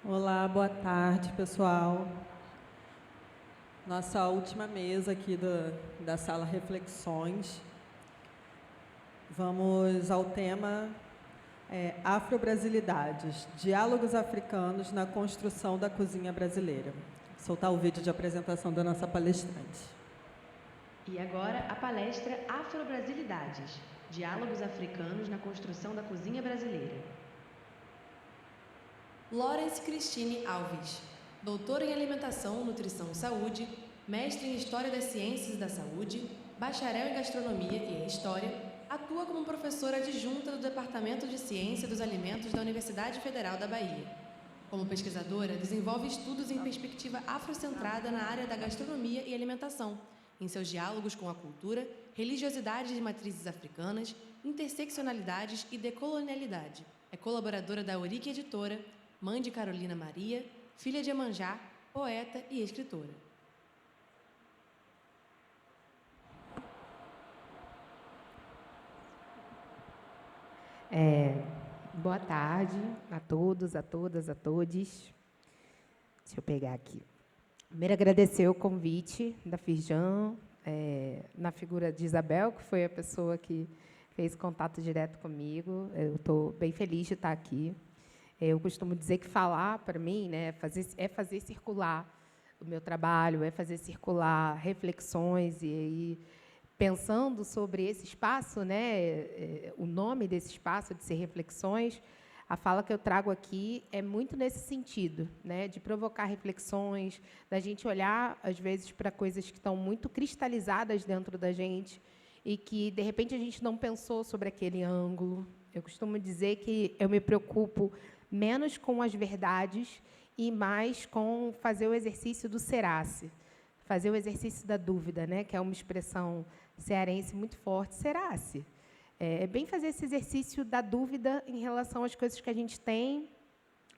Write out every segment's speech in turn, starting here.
Olá, boa tarde, pessoal. Nossa última mesa aqui da sala Reflexões. Vamos ao tema Afro-Brasilidades, diálogos africanos na construção da cozinha brasileira. Vou soltar o vídeo de apresentação da nossa palestrante. E agora a palestra Afro-Brasilidades, diálogos africanos na construção da cozinha brasileira. Lawrence Cristine Alves, doutora em Alimentação, Nutrição e Saúde, mestre em História das Ciências da Saúde, bacharel em Gastronomia e em História, atua como professora adjunta do Departamento de Ciência dos Alimentos da Universidade Federal da Bahia. Como pesquisadora, desenvolve estudos em perspectiva afrocentrada na área da gastronomia e alimentação, em seus diálogos com a cultura, religiosidades de matrizes africanas, interseccionalidades e decolonialidade. É colaboradora da Auric Editora, mãe de Carolina Maria, filha de Iemanjá, poeta e escritora. Boa tarde a todos, a todas, a todes. Deixa eu pegar aqui. Primeiro, agradecer o convite da Firjan, na figura de Isabel, que foi a pessoa que fez contato direto comigo. Eu estou bem feliz de estar aqui. Eu costumo dizer que falar, para mim, né, é fazer circular o meu trabalho, é fazer circular reflexões. E aí, pensando sobre esse espaço, né, o nome desse espaço de ser reflexões, a fala que eu trago aqui é muito nesse sentido, né, de provocar reflexões, da gente olhar, às vezes, para coisas que estão muito cristalizadas dentro da gente e que, de repente, a gente não pensou sobre aquele ângulo. Eu costumo dizer que eu me preocupo menos com as verdades e mais com fazer o exercício do será-se, fazer o exercício da dúvida, né, que é uma expressão cearense muito forte, será-se. É bem fazer esse exercício da dúvida em relação às coisas que a gente tem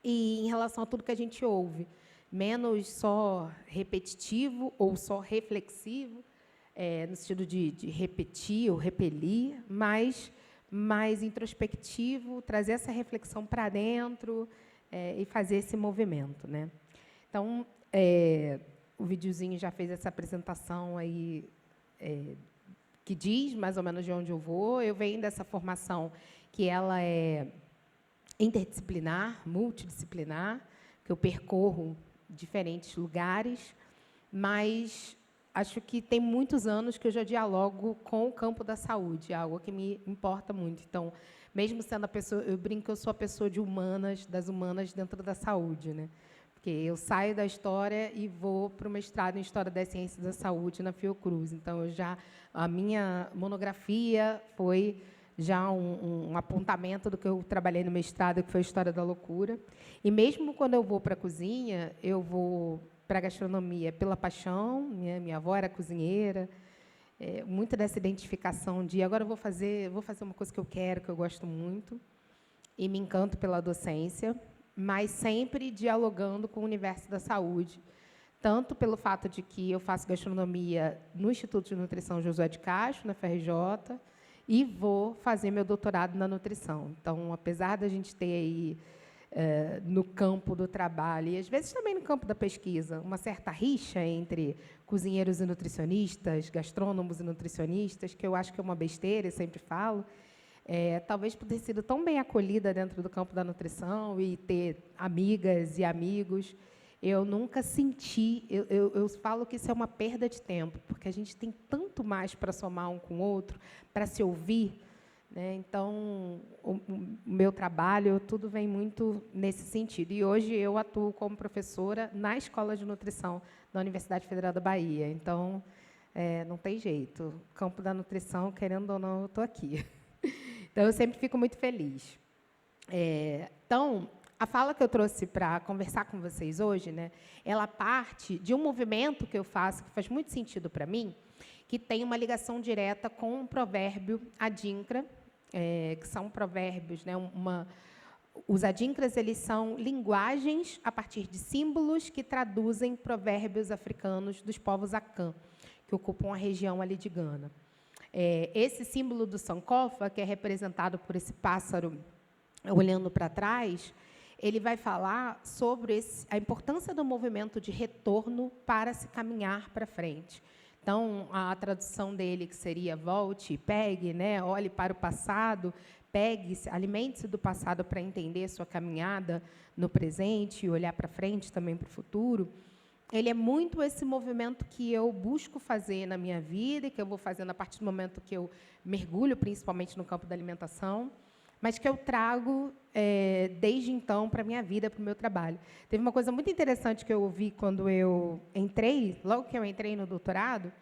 e em relação a tudo que a gente ouve. Menos só repetitivo ou só reflexivo, no sentido de repetir ou repelir, mas mais introspectivo, trazer essa reflexão para dentro e fazer esse movimento, né? Então, o videozinho já fez essa apresentação aí, que diz mais ou menos de onde eu vou. Eu venho dessa formação que ela é interdisciplinar, multidisciplinar, que eu percorro diferentes lugares, mas acho que tem muitos anos que eu já dialogo com o campo da saúde, algo que me importa muito. Então, mesmo sendo a pessoa, eu brinco que eu sou a pessoa de humanas, das humanas dentro da saúde, né? Porque eu saio da história e vou para o mestrado em História das Ciências da Saúde na Fiocruz. Então, a minha monografia foi já um apontamento do que eu trabalhei no mestrado, que foi a História da Loucura. E mesmo quando eu vou para a cozinha, eu vou para a gastronomia pela paixão, né? Minha avó era cozinheira, muito dessa identificação de agora eu vou fazer uma coisa que eu quero, que eu gosto muito, e me encanto pela docência, mas sempre dialogando com o universo da saúde, tanto pelo fato de que eu faço gastronomia no Instituto de Nutrição Josué de Castro, na FRJ, e vou fazer meu doutorado na nutrição. Então, apesar da gente ter aí, no campo do trabalho, e às vezes também no campo da pesquisa, uma certa rixa entre cozinheiros e nutricionistas, gastrônomos e nutricionistas, que eu acho que é uma besteira, eu sempre falo, talvez por ter sido tão bem acolhida dentro do campo da nutrição e ter amigas e amigos, eu nunca senti, eu falo que isso é uma perda de tempo, porque a gente tem tanto mais para somar um com o outro, para se ouvir, né? Então, o meu trabalho, tudo vem muito nesse sentido. E hoje eu atuo como professora na Escola de Nutrição da Universidade Federal da Bahia. Então, não tem jeito. O campo da nutrição, querendo ou não, eu estou aqui. Então, eu sempre fico muito feliz. Então, a fala que eu trouxe para conversar com vocês hoje, né, ela parte de um movimento que eu faço, que faz muito sentido para mim, que tem uma ligação direta com um provérbio adinkra, que são provérbios, né, os adinkras, eles são linguagens a partir de símbolos que traduzem provérbios africanos dos povos Akan, que ocupam a região ali de Gana. Esse símbolo do Sankofa, que é representado por esse pássaro olhando para trás, ele vai falar sobre a importância do movimento de retorno para se caminhar para frente. Então, a tradução dele, que seria volte e pegue, né? Olhe para o passado, pegue-se, alimente-se do passado para entender sua caminhada no presente e olhar para frente também para o futuro. Ele é muito esse movimento que eu busco fazer na minha vida e que eu vou fazendo a partir do momento que eu mergulho, principalmente no campo da alimentação, mas que eu trago desde então para a minha vida, para o meu trabalho. Teve uma coisa muito interessante que eu ouvi quando eu entrei, logo que eu entrei no doutorado,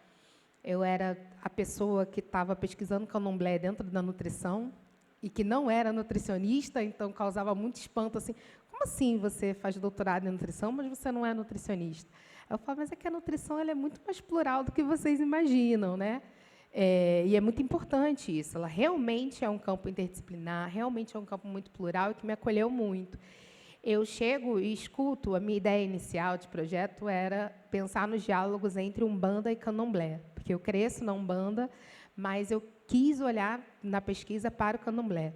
eu era a pessoa que estava pesquisando candomblé dentro da nutrição e que não era nutricionista, então causava muito espanto, assim, como assim você faz doutorado em nutrição, mas você não é nutricionista? Eu falo, mas é que a nutrição ela é muito mais plural do que vocês imaginam, né? E é muito importante isso. Ela realmente é um campo interdisciplinar, realmente é um campo muito plural e que me acolheu muito. Eu chego e escuto, a minha ideia inicial de projeto era pensar nos diálogos entre Umbanda e Candomblé, porque eu cresço na Umbanda, mas eu quis olhar na pesquisa para o Candomblé.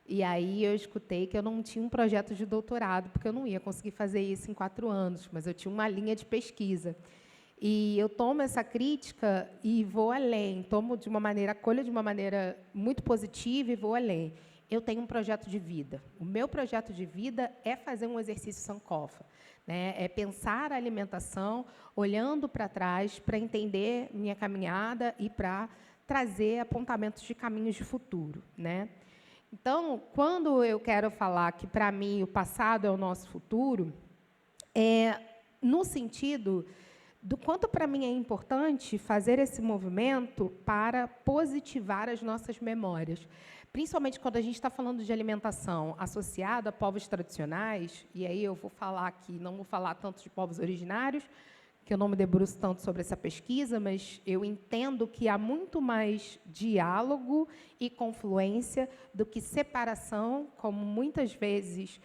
E aí eu escutei que eu não tinha um projeto de doutorado, porque eu não ia conseguir fazer isso em 4 anos, mas eu tinha uma linha de pesquisa. E eu tomo essa crítica e vou além, acolho de uma maneira muito positiva e vou além. Eu tenho um projeto de vida. O meu projeto de vida é fazer um exercício Sankofa, né? É pensar a alimentação olhando para trás para entender minha caminhada e para trazer apontamentos de caminhos de futuro, né? Então, quando eu quero falar que, para mim, o passado é o nosso futuro, é no sentido do quanto, para mim, é importante fazer esse movimento para positivar as nossas memórias. Principalmente quando a gente está falando de alimentação associada a povos tradicionais, e aí eu vou falar aqui, não vou falar tanto de povos originários, que eu não me debruço tanto sobre essa pesquisa, mas eu entendo que há muito mais diálogo e confluência do que separação, como muitas vezes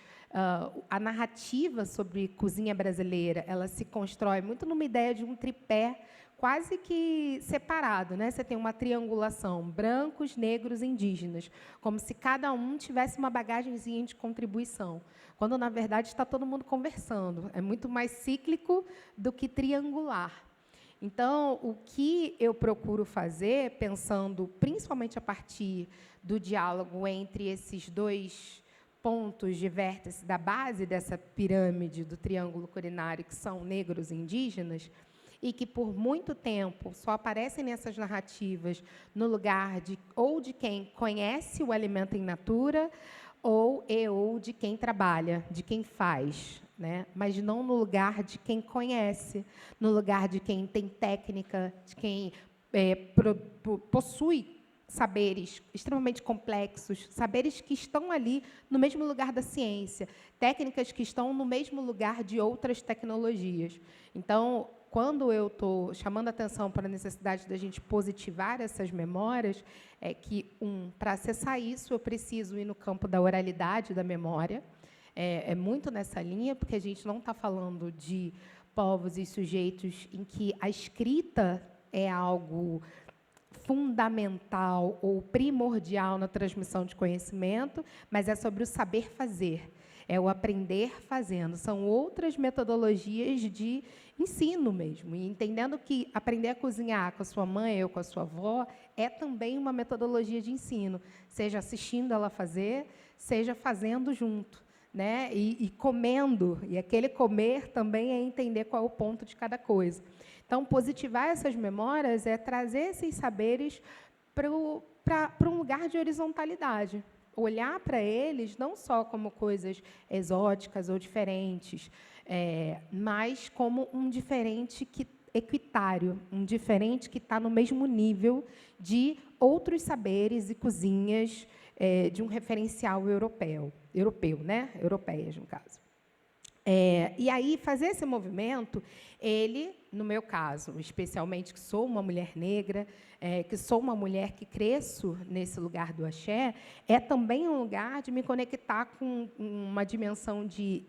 a narrativa sobre cozinha brasileira ela se constrói muito numa ideia de um tripé quase que separado, né? Você tem uma triangulação, brancos, negros e indígenas, como se cada um tivesse uma bagagenzinha de contribuição, quando, na verdade, está todo mundo conversando. É muito mais cíclico do que triangular. Então, o que eu procuro fazer, pensando principalmente a partir do diálogo entre esses 2 pontos de vértice da base dessa pirâmide do triângulo culinário, que são negros e indígenas, e que, por muito tempo, só aparecem nessas narrativas no lugar de quem conhece o alimento in natura ou de quem trabalha, de quem faz, né? Mas não no lugar de quem conhece, no lugar de quem tem técnica, de quem possui saberes extremamente complexos, saberes que estão ali no mesmo lugar da ciência, técnicas que estão no mesmo lugar de outras tecnologias. Então, quando eu estou chamando a atenção para a necessidade da gente positivar essas memórias, é que, para acessar isso, eu preciso ir no campo da oralidade da memória. É muito nessa linha, porque a gente não está falando de povos e sujeitos em que a escrita é algo fundamental ou primordial na transmissão de conhecimento, mas é sobre o saber fazer, é o aprender fazendo. São outras metodologias de ensino mesmo, e entendendo que aprender a cozinhar com a sua mãe ou com a sua avó é também uma metodologia de ensino, seja assistindo ela fazer, seja fazendo junto, né? E comendo, e aquele comer também é entender qual é o ponto de cada coisa. Então, positivar essas memórias é trazer esses saberes para um lugar de horizontalidade. Olhar para eles não só como coisas exóticas ou diferentes, mas como um diferente equitário, um diferente que está no mesmo nível de outros saberes e cozinhas de um referencial europeu, né? Europeias, no caso. E aí, fazer esse movimento, ele, no meu caso, especialmente, que sou uma mulher negra, que sou uma mulher que cresço nesse lugar do axé, é também um lugar de me conectar com uma dimensão de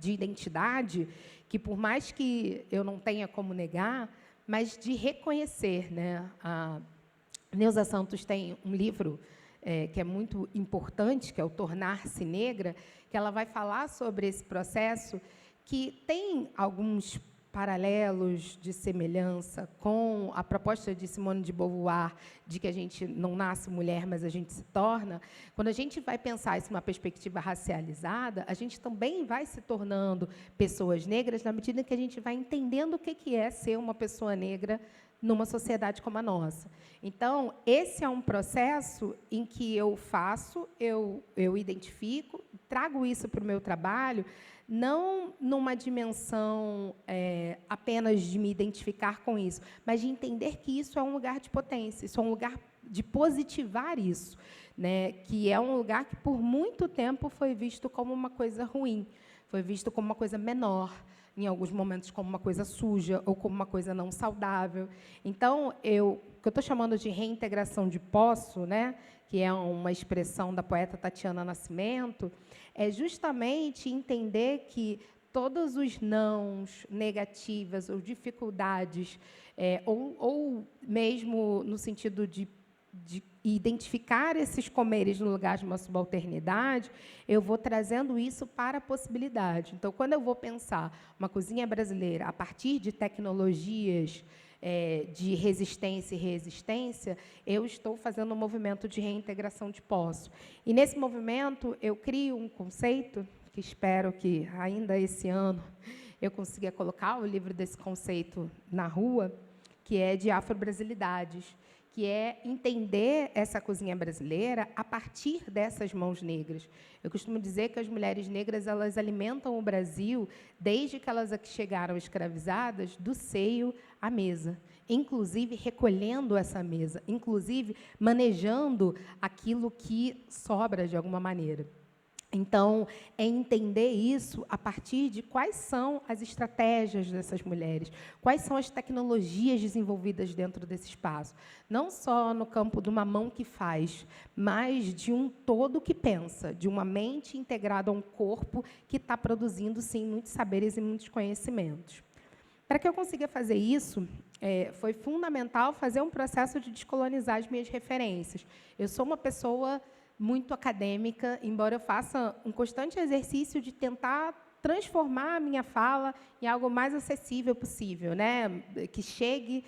identidade que, por mais que eu não tenha como negar, mas de reconhecer, né? A Neuza Santos tem um livro que é muito importante, que é o Tornar-se Negra, que ela vai falar sobre esse processo que tem alguns paralelos de semelhança com a proposta de Simone de Beauvoir de que a gente não nasce mulher, mas a gente se torna. Quando a gente vai pensar isso numa perspectiva racializada, a gente também vai se tornando pessoas negras na medida que a gente vai entendendo o que é ser uma pessoa negra numa sociedade como a nossa. Então, esse é um processo em que eu faço, eu identifico, trago isso para o meu trabalho, não numa dimensão apenas de me identificar com isso, mas de entender que isso é um lugar de potência, isso é um lugar de positivar isso, né? Que é um lugar que, por muito tempo, foi visto como uma coisa ruim, foi visto como uma coisa menor, em alguns momentos como uma coisa suja ou como uma coisa não saudável. Então, o que eu estou chamando de reintegração de poço, né, que é uma expressão da poeta Tatiana Nascimento, é justamente entender que todos os nãos, negativas ou dificuldades, ou mesmo no sentido de identificar esses comeres no lugar de uma subalternidade, eu vou trazendo isso para a possibilidade. Então, quando eu vou pensar uma cozinha brasileira a partir de tecnologias de resistência e reexistência, eu estou fazendo um movimento de reintegração de poço. E, nesse movimento, eu crio um conceito, que espero que, ainda esse ano, eu consiga colocar o livro desse conceito na rua, que é de afro-brasilidades, que é entender essa cozinha brasileira a partir dessas mãos negras. Eu costumo dizer que as mulheres negras elas alimentam o Brasil desde que elas aqui chegaram escravizadas, do seio à mesa, inclusive recolhendo essa mesa, inclusive manejando aquilo que sobra de alguma maneira. Então, é entender isso a partir de quais são as estratégias dessas mulheres, quais são as tecnologias desenvolvidas dentro desse espaço. Não só no campo de uma mão que faz, mas de um todo que pensa, de uma mente integrada a um corpo que está produzindo, sim, muitos saberes e muitos conhecimentos. Para que eu consiga fazer isso, foi fundamental fazer um processo de descolonizar as minhas referências. Eu sou uma pessoa muito acadêmica, embora eu faça um constante exercício de tentar transformar a minha fala em algo mais acessível possível, né? Que chegue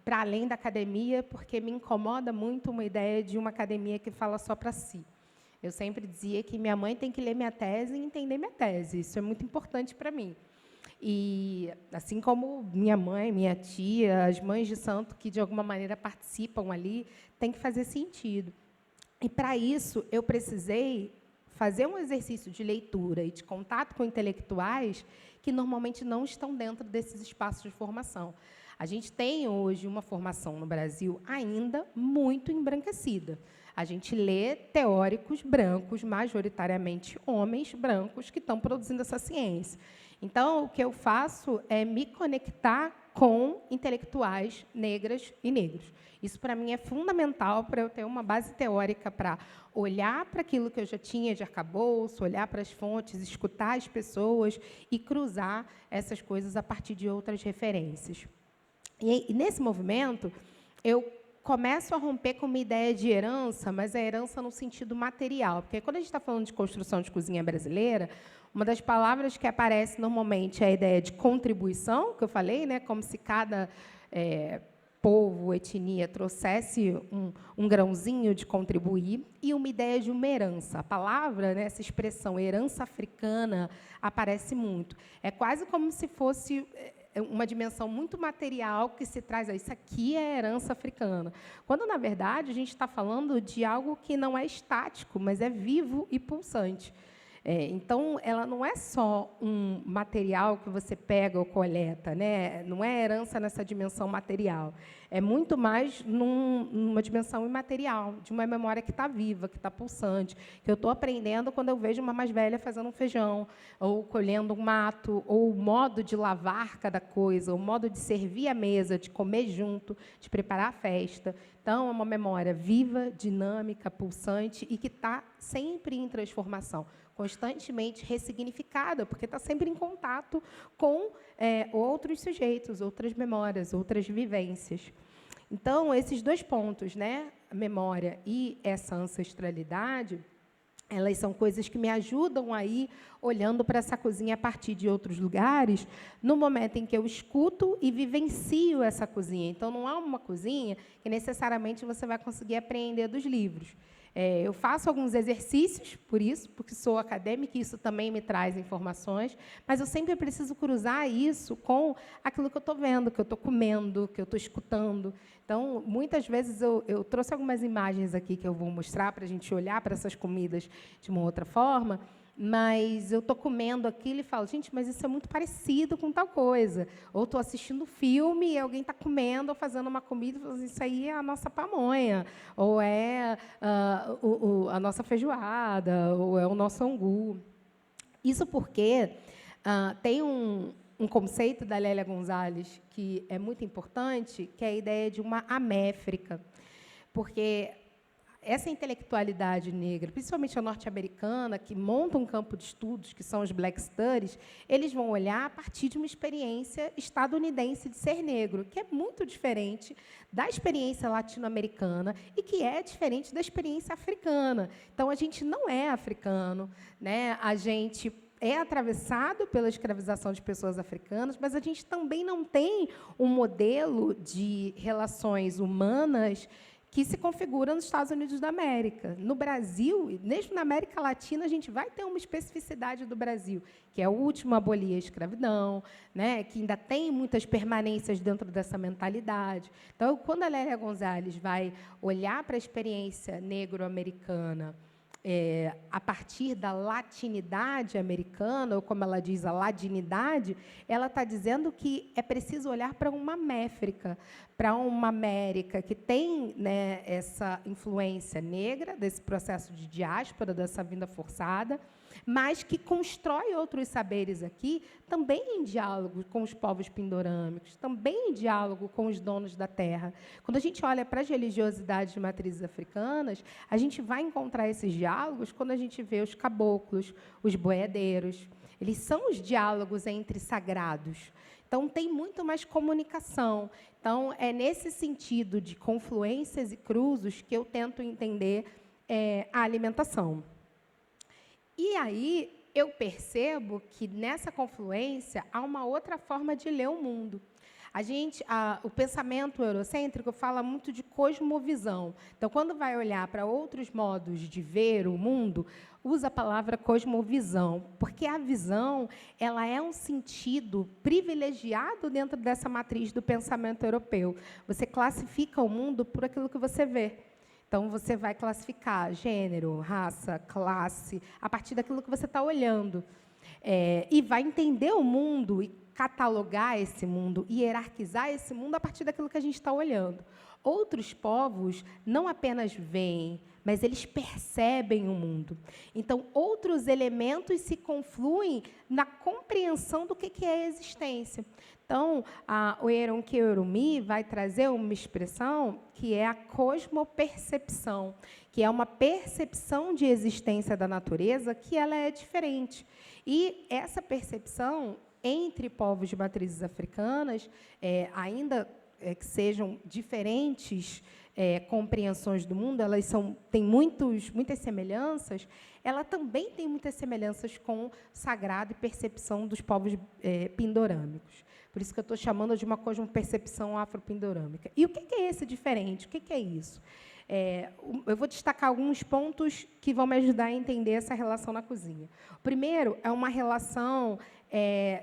para além da academia, porque me incomoda muito uma ideia de uma academia que fala só para si. Eu sempre dizia que minha mãe tem que ler minha tese e entender minha tese. Isso é muito importante para mim. E, assim como minha mãe, minha tia, as mães de santo que, de alguma maneira, participam ali, tem que fazer sentido. E, para isso, eu precisei fazer um exercício de leitura e de contato com intelectuais que, normalmente, não estão dentro desses espaços de formação. A gente tem, hoje, uma formação no Brasil ainda muito embranquecida. A gente lê teóricos brancos, majoritariamente homens brancos, que estão produzindo essa ciência. Então, o que eu faço é me conectar com intelectuais negras e negros. Isso, para mim, é fundamental para eu ter uma base teórica para olhar para aquilo que eu já tinha de arcabouço, olhar para as fontes, escutar as pessoas e cruzar essas coisas a partir de outras referências. E nesse movimento, eu começo a romper com uma ideia de herança, mas a herança no sentido material. Porque, quando a gente está falando de construção de cozinha brasileira, uma das palavras que aparece normalmente é a ideia de contribuição, que eu falei, né, como se cada povo, etnia, trouxesse um grãozinho de contribuir, e uma ideia de uma herança. A palavra, né, essa expressão, herança africana, aparece muito. É quase como se fosse uma dimensão muito material que se traz a isso aqui é a herança africana. Quando, na verdade, a gente está falando de algo que não é estático, mas é vivo e pulsante. Então, ela não é só um material que você pega ou coleta, né? Não é herança nessa dimensão material. É muito mais numa dimensão imaterial, de uma memória que está viva, que está pulsante, que eu estou aprendendo quando eu vejo uma mais velha fazendo um feijão, ou colhendo um mato, ou o modo de lavar cada coisa, o modo de servir a mesa, de comer junto, de preparar a festa. Então, é uma memória viva, dinâmica, pulsante e que está sempre em transformação, constantemente ressignificada, porque está sempre em contato com outros sujeitos, outras memórias, outras vivências. Então, esses dois pontos, né? memória e essa ancestralidade, elas são coisas que me ajudam a ir olhando para essa cozinha a partir de outros lugares, no momento em que eu escuto e vivencio essa cozinha. Então, não há uma cozinha que necessariamente você vai conseguir apreender dos livros. Eu faço alguns exercícios, porque sou acadêmica, e isso também me traz informações, mas eu sempre preciso cruzar isso com aquilo que eu estou vendo, que eu estou comendo, que eu estou escutando. Então, muitas vezes, eu trouxe algumas imagens aqui que eu vou mostrar para a gente olhar para essas comidas de uma outra forma, mas eu estou comendo aquilo e falo, gente, mas isso é muito parecido com tal coisa. Ou estou assistindo filme e alguém está comendo ou fazendo uma comida e falo, isso aí é a nossa pamonha, ou é a nossa feijoada, ou é o nosso angu. Isso porque tem um conceito da Lélia Gonzalez que é muito importante, que é a ideia de uma améfrica. Porque essa intelectualidade negra, principalmente a norte-americana, que monta um campo de estudos, que são os Black Studies, eles vão olhar a partir de uma experiência estadunidense de ser negro, que é muito diferente da experiência latino-americana e que é diferente da experiência africana. Então, a gente não é africano, né? A gente é atravessado pela escravização de pessoas africanas, mas a gente também não tem um modelo de relações humanas que se configura nos Estados Unidos da América. No Brasil, mesmo na América Latina, a gente vai ter uma especificidade do Brasil, que é o último a abolir a escravidão, né, que ainda tem muitas permanências dentro dessa mentalidade. Então, quando a Lélia Gonzalez vai olhar para a experiência negro-americana a partir da latinidade americana, ou como ela diz, a ladinidade, ela está dizendo que é preciso olhar para uma Méfrica, para uma América que tem, né, essa influência negra, desse processo de diáspora, dessa vinda forçada, mas que constrói outros saberes aqui, também em diálogo com os povos pindorâmicos, também em diálogo com os donos da terra. Quando a gente olha para as religiosidades de matrizes africanas, a gente vai encontrar esses diálogos quando a gente vê os caboclos, os boiadeiros. Eles são os diálogos entre sagrados. Então, tem muito mais comunicação. Então, é nesse sentido de confluências e cruzos que eu tento entender a alimentação. E aí eu percebo que, nessa confluência, há uma outra forma de ler o mundo. O pensamento eurocêntrico fala muito de cosmovisão. Então, quando vai olhar para outros modos de ver o mundo, usa a palavra cosmovisão, porque a visão ela é um sentido privilegiado dentro dessa matriz do pensamento europeu. Você classifica o mundo por aquilo que você vê. Então, você vai classificar gênero, raça, classe, a partir daquilo que você está olhando. E vai entender o mundo e catalogar esse mundo, hierarquizar esse mundo a partir daquilo que a gente está olhando. Outros povos não apenas veem, mas eles percebem o mundo. Então, outros elementos se confluem na compreensão do que é a existência. Então, o Eronke Orumi vai trazer uma expressão que é a cosmopercepção, que é uma percepção de existência da natureza que ela é diferente. E essa percepção, entre povos de matrizes africanas, ainda que sejam diferentes compreensões do mundo, elas têm muitas semelhanças, ela também tem muitas semelhanças com o sagrado e percepção dos povos pindorâmicos. Por isso que eu estou chamando de uma cosmopercepção afropindorâmica. E o que é esse diferente? O que é isso? Eu vou destacar alguns pontos que vão me ajudar a entender essa relação na cozinha. O primeiro é uma relação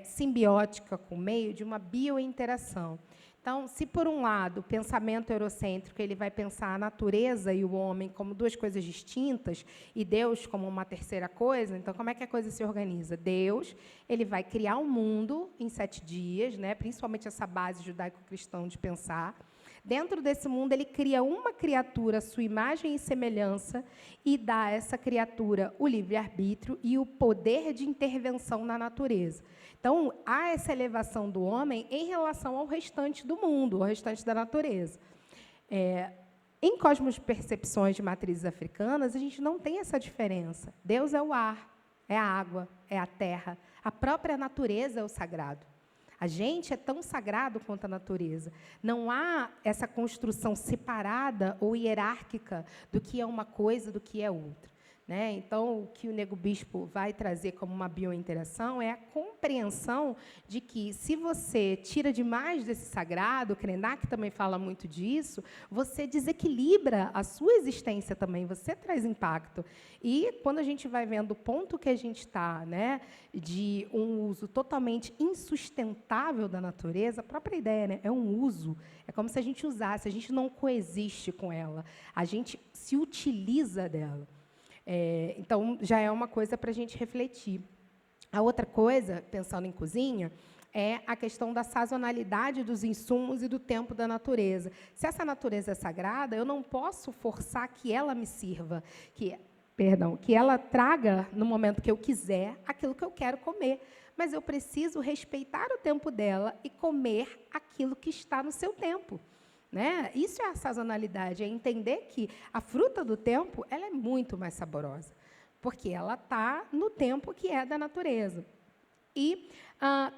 simbiótica com o meio, de uma biointeração. Então, se, por um lado, o pensamento eurocêntrico ele vai pensar a natureza e o homem como duas coisas distintas e Deus como uma terceira coisa, então, como é que a coisa se organiza? Deus ele vai criar um mundo em 7 dias, né, principalmente essa base judaico-cristã de pensar. Dentro desse mundo, ele cria uma criatura, à sua imagem e semelhança, e dá a essa criatura o livre-arbítrio e o poder de intervenção na natureza. Então, há essa elevação do homem em relação ao restante do mundo, ao restante da natureza. Em cosmopercepções de matrizes africanas, a gente não tem essa diferença. Deus é o ar, é a água, é a terra. A própria natureza é o sagrado. A gente é tão sagrado quanto a natureza. Não há essa construção separada ou hierárquica do que é uma coisa, do que é outra. Né? Então, o que o Nego Bispo vai trazer como uma biointeração é a compreensão de que, se você tira demais desse sagrado, Krenak também fala muito disso, você desequilibra a sua existência também, você traz impacto. E, quando a gente vai vendo o ponto que a gente está, né, de um uso totalmente insustentável da natureza, a própria ideia, né, é um uso, é como se a gente usasse, a gente não coexiste com ela, a gente se utiliza dela. Então, já é uma coisa para a gente refletir. A outra coisa, pensando em cozinha, é a questão da sazonalidade dos insumos e do tempo da natureza. Se essa natureza é sagrada, eu não posso forçar que ela me sirva, que ela traga, no momento que eu quiser, aquilo que eu quero comer. Mas eu preciso respeitar o tempo dela e comer aquilo que está no seu tempo. Né? Isso é a sazonalidade, é entender que a fruta do tempo ela é muito mais saborosa, porque ela está no tempo que é da natureza. E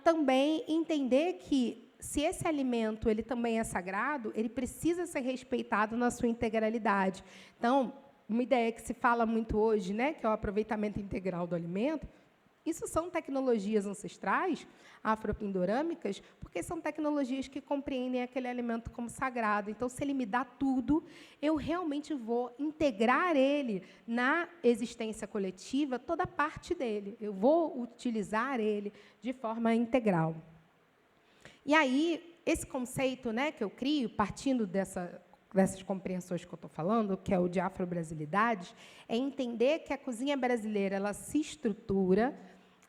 também entender que, se esse alimento ele também é sagrado, ele precisa ser respeitado na sua integralidade. Então, uma ideia que se fala muito hoje, né, que é o aproveitamento integral do alimento, isso são tecnologias ancestrais, afropindorâmicas, porque são tecnologias que compreendem aquele alimento como sagrado. Então, se ele me dá tudo, eu realmente vou integrar ele na existência coletiva, toda parte dele. Eu vou utilizar ele de forma integral. E aí, esse conceito, né, que eu crio, partindo dessas compreensões que eu estou falando, que é o de afrobrasilidades, é entender que a cozinha brasileira ela se estrutura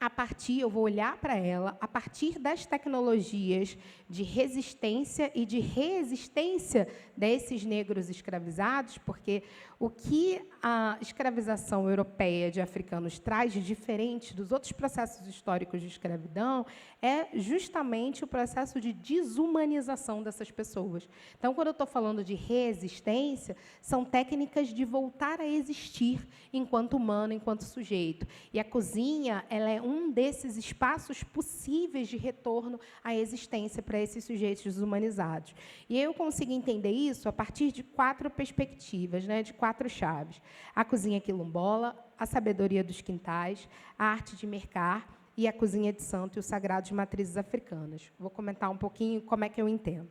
a partir, eu vou olhar para ela, a partir das tecnologias de resistência e de reexistência desses negros escravizados, porque o que a escravização europeia de africanos traz de diferente dos outros processos históricos de escravidão é justamente o processo de desumanização dessas pessoas. Então, quando eu estou falando de reexistência, são técnicas de voltar a existir enquanto humano, enquanto sujeito. E a cozinha ela é um desses espaços possíveis de retorno à existência para esses sujeitos desumanizados. E eu consigo entender isso a partir de 4 perspectivas, né, de 4 chaves. A cozinha quilombola, a sabedoria dos quintais, a arte de mercar e a cozinha de santo e os sagrados de matrizes africanas. Vou comentar um pouquinho como é que eu entendo.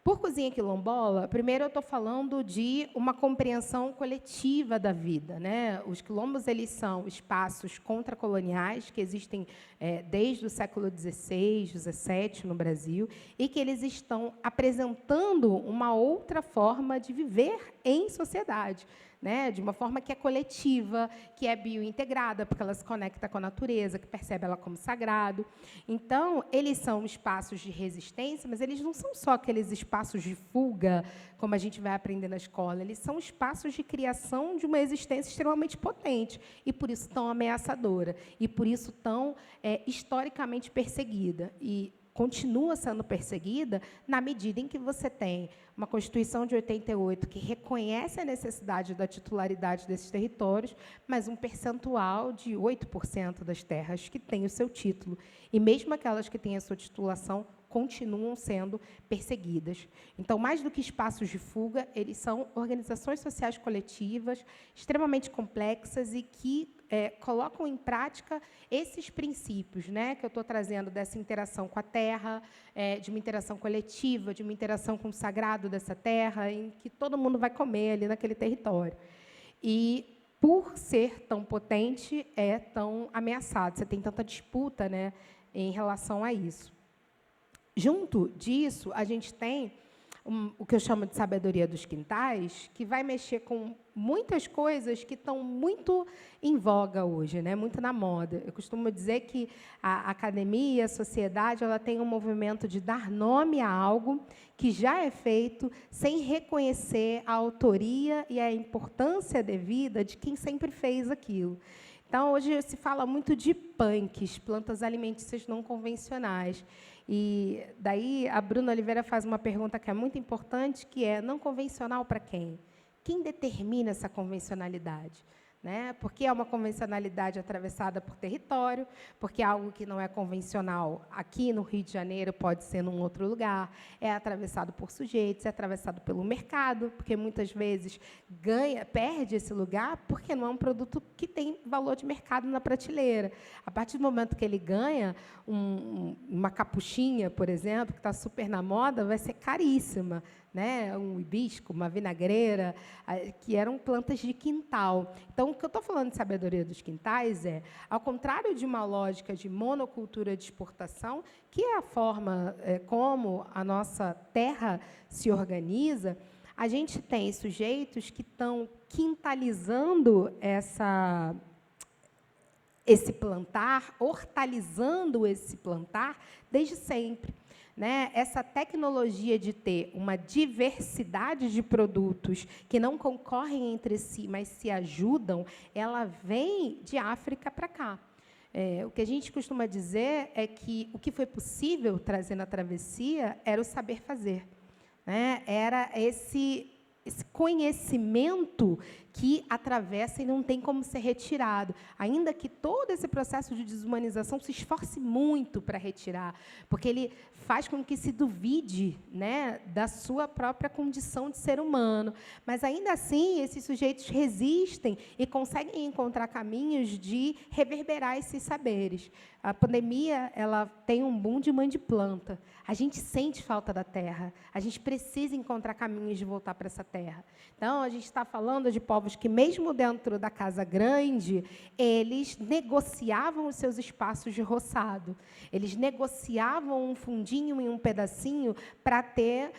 Por cozinha quilombola, primeiro eu estou falando de uma compreensão coletiva da vida. Né? Os quilombos eles são espaços contracoloniais que existem desde o século XVI, XVII no Brasil, e que eles estão apresentando uma outra forma de viver em sociedade. Né, de uma forma que é coletiva, que é biointegrada, porque ela se conecta com a natureza, que percebe ela como sagrado. Então, eles são espaços de resistência, mas eles não são só aqueles espaços de fuga, como a gente vai aprender na escola, eles são espaços de criação de uma existência extremamente potente, e por isso tão ameaçadora, e por isso tão historicamente perseguida. E continua sendo perseguida na medida em que você tem uma Constituição de 88 que reconhece a necessidade da titularidade desses territórios, mas um percentual de 8% das terras que têm o seu título. E mesmo aquelas que têm a sua titulação continuam sendo perseguidas. Então, mais do que espaços de fuga, eles são organizações sociais coletivas extremamente complexas e que colocam em prática esses princípios, né, que eu estou trazendo dessa interação com a terra, de uma interação coletiva, de uma interação com o sagrado dessa terra, em que todo mundo vai comer ali naquele território. E, por ser tão potente, é tão ameaçado. Você tem tanta disputa, né, em relação a isso. Junto disso, a gente tem o que eu chamo de sabedoria dos quintais, que vai mexer com muitas coisas que estão muito em voga hoje, né? Muito na moda. Eu costumo dizer que a academia, a sociedade, ela tem um movimento de dar nome a algo que já é feito sem reconhecer a autoria e a importância devida de quem sempre fez aquilo. Então, hoje se fala muito de punks, plantas alimentícias não convencionais. E daí a Bruna Oliveira faz uma pergunta que é muito importante, que é: não convencional para quem? Quem determina essa convencionalidade? né? Porque é uma convencionalidade atravessada por território, porque algo que não é convencional aqui no Rio de Janeiro pode ser num outro lugar, é atravessado por sujeitos, é atravessado pelo mercado, porque muitas vezes perde esse lugar porque não é um produto que tem valor de mercado na prateleira. A partir do momento que ele ganha uma capuchinha, por exemplo, que está super na moda, vai ser caríssima, né? Um hibisco, uma vinagreira, que eram plantas de quintal. Então, o que eu estou falando de sabedoria dos quintais é, ao contrário de uma lógica de monocultura de exportação, que é a forma como a nossa terra se organiza, a gente tem sujeitos que estão quintalizando esse plantar, hortalizando esse plantar desde sempre. Né? Essa tecnologia de ter uma diversidade de produtos que não concorrem entre si, mas se ajudam, ela vem de África para cá. O que a gente costuma dizer é que o que foi possível trazer na travessia era o saber fazer, né? Era esse conhecimento que atravessa e não tem como ser retirado, ainda que todo esse processo de desumanização se esforce muito para retirar, porque ele faz com que se duvide, né, da sua própria condição de ser humano. Mas, ainda assim, esses sujeitos resistem e conseguem encontrar caminhos de reverberar esses saberes. A pandemia ela tem um boom de mãe de planta. A gente sente falta da terra. A gente precisa encontrar caminhos de voltar para essa terra. Então, a gente está falando de povos que, mesmo dentro da casa grande, eles negociavam os seus espaços de roçado. Eles negociavam um fundinho e um pedacinho para ter...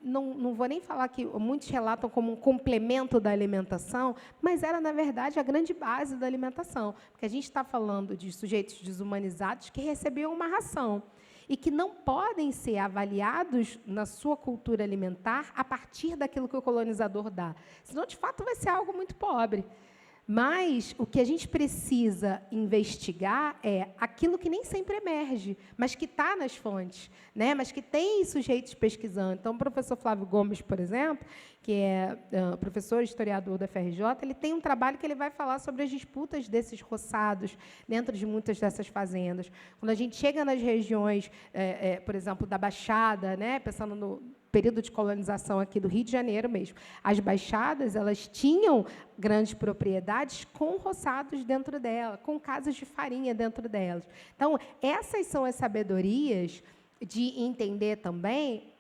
não vou nem falar que muitos relatam como um complemento da alimentação, mas era, na verdade, a grande base da alimentação. Porque a gente está falando de sujeitos desumanizados que recebiam uma ração e que não podem ser avaliados na sua cultura alimentar a partir daquilo que o colonizador dá. Senão, de fato, vai ser algo muito pobre. Mas o que a gente precisa investigar é aquilo que nem sempre emerge, mas que está nas fontes, né? Mas que tem sujeitos pesquisando. Então, o professor Flávio Gomes, por exemplo, que é professor historiador da FRJ, ele tem um trabalho que ele vai falar sobre as disputas desses roçados dentro de muitas dessas fazendas. Quando a gente chega nas regiões, por exemplo, da Baixada, né? Pensando no período de colonização aqui do Rio de Janeiro mesmo, as baixadas elas tinham grandes propriedades com roçados dentro dela, com casas de farinha dentro delas. Então, essas são as sabedorias de entender também,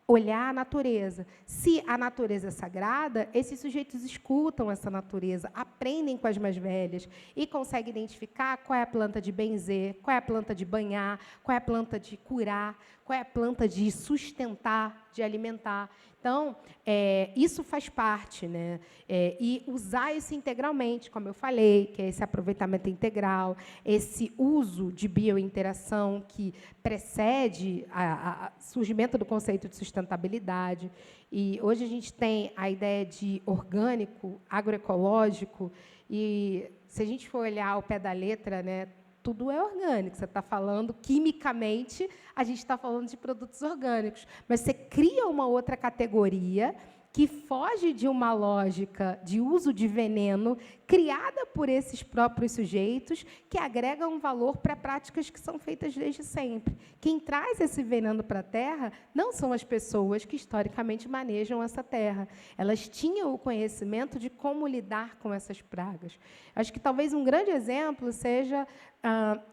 olhar a natureza. Se a natureza é sagrada, esses sujeitos escutam essa natureza, aprendem com as mais velhas e conseguem identificar qual é a planta de benzer, qual é a planta de banhar, qual é a planta de curar, qual é a planta de sustentar, de alimentar. Então, isso faz parte, né? E usar isso integralmente, como eu falei, que é esse aproveitamento integral, esse uso de biointeração que precede o surgimento do conceito de sustentabilidade. E hoje a gente tem a ideia de orgânico, agroecológico, e se a gente for olhar ao pé da letra, né, tudo é orgânico. Você está falando, quimicamente, a gente está falando de produtos orgânicos. Mas você cria uma outra categoria que foge de uma lógica de uso de veneno criada por esses próprios sujeitos, que agrega um valor para práticas que são feitas desde sempre. Quem traz esse veneno para a terra não são as pessoas que, historicamente, manejam essa terra. Elas tinham o conhecimento de como lidar com essas pragas. Acho que talvez um grande exemplo seja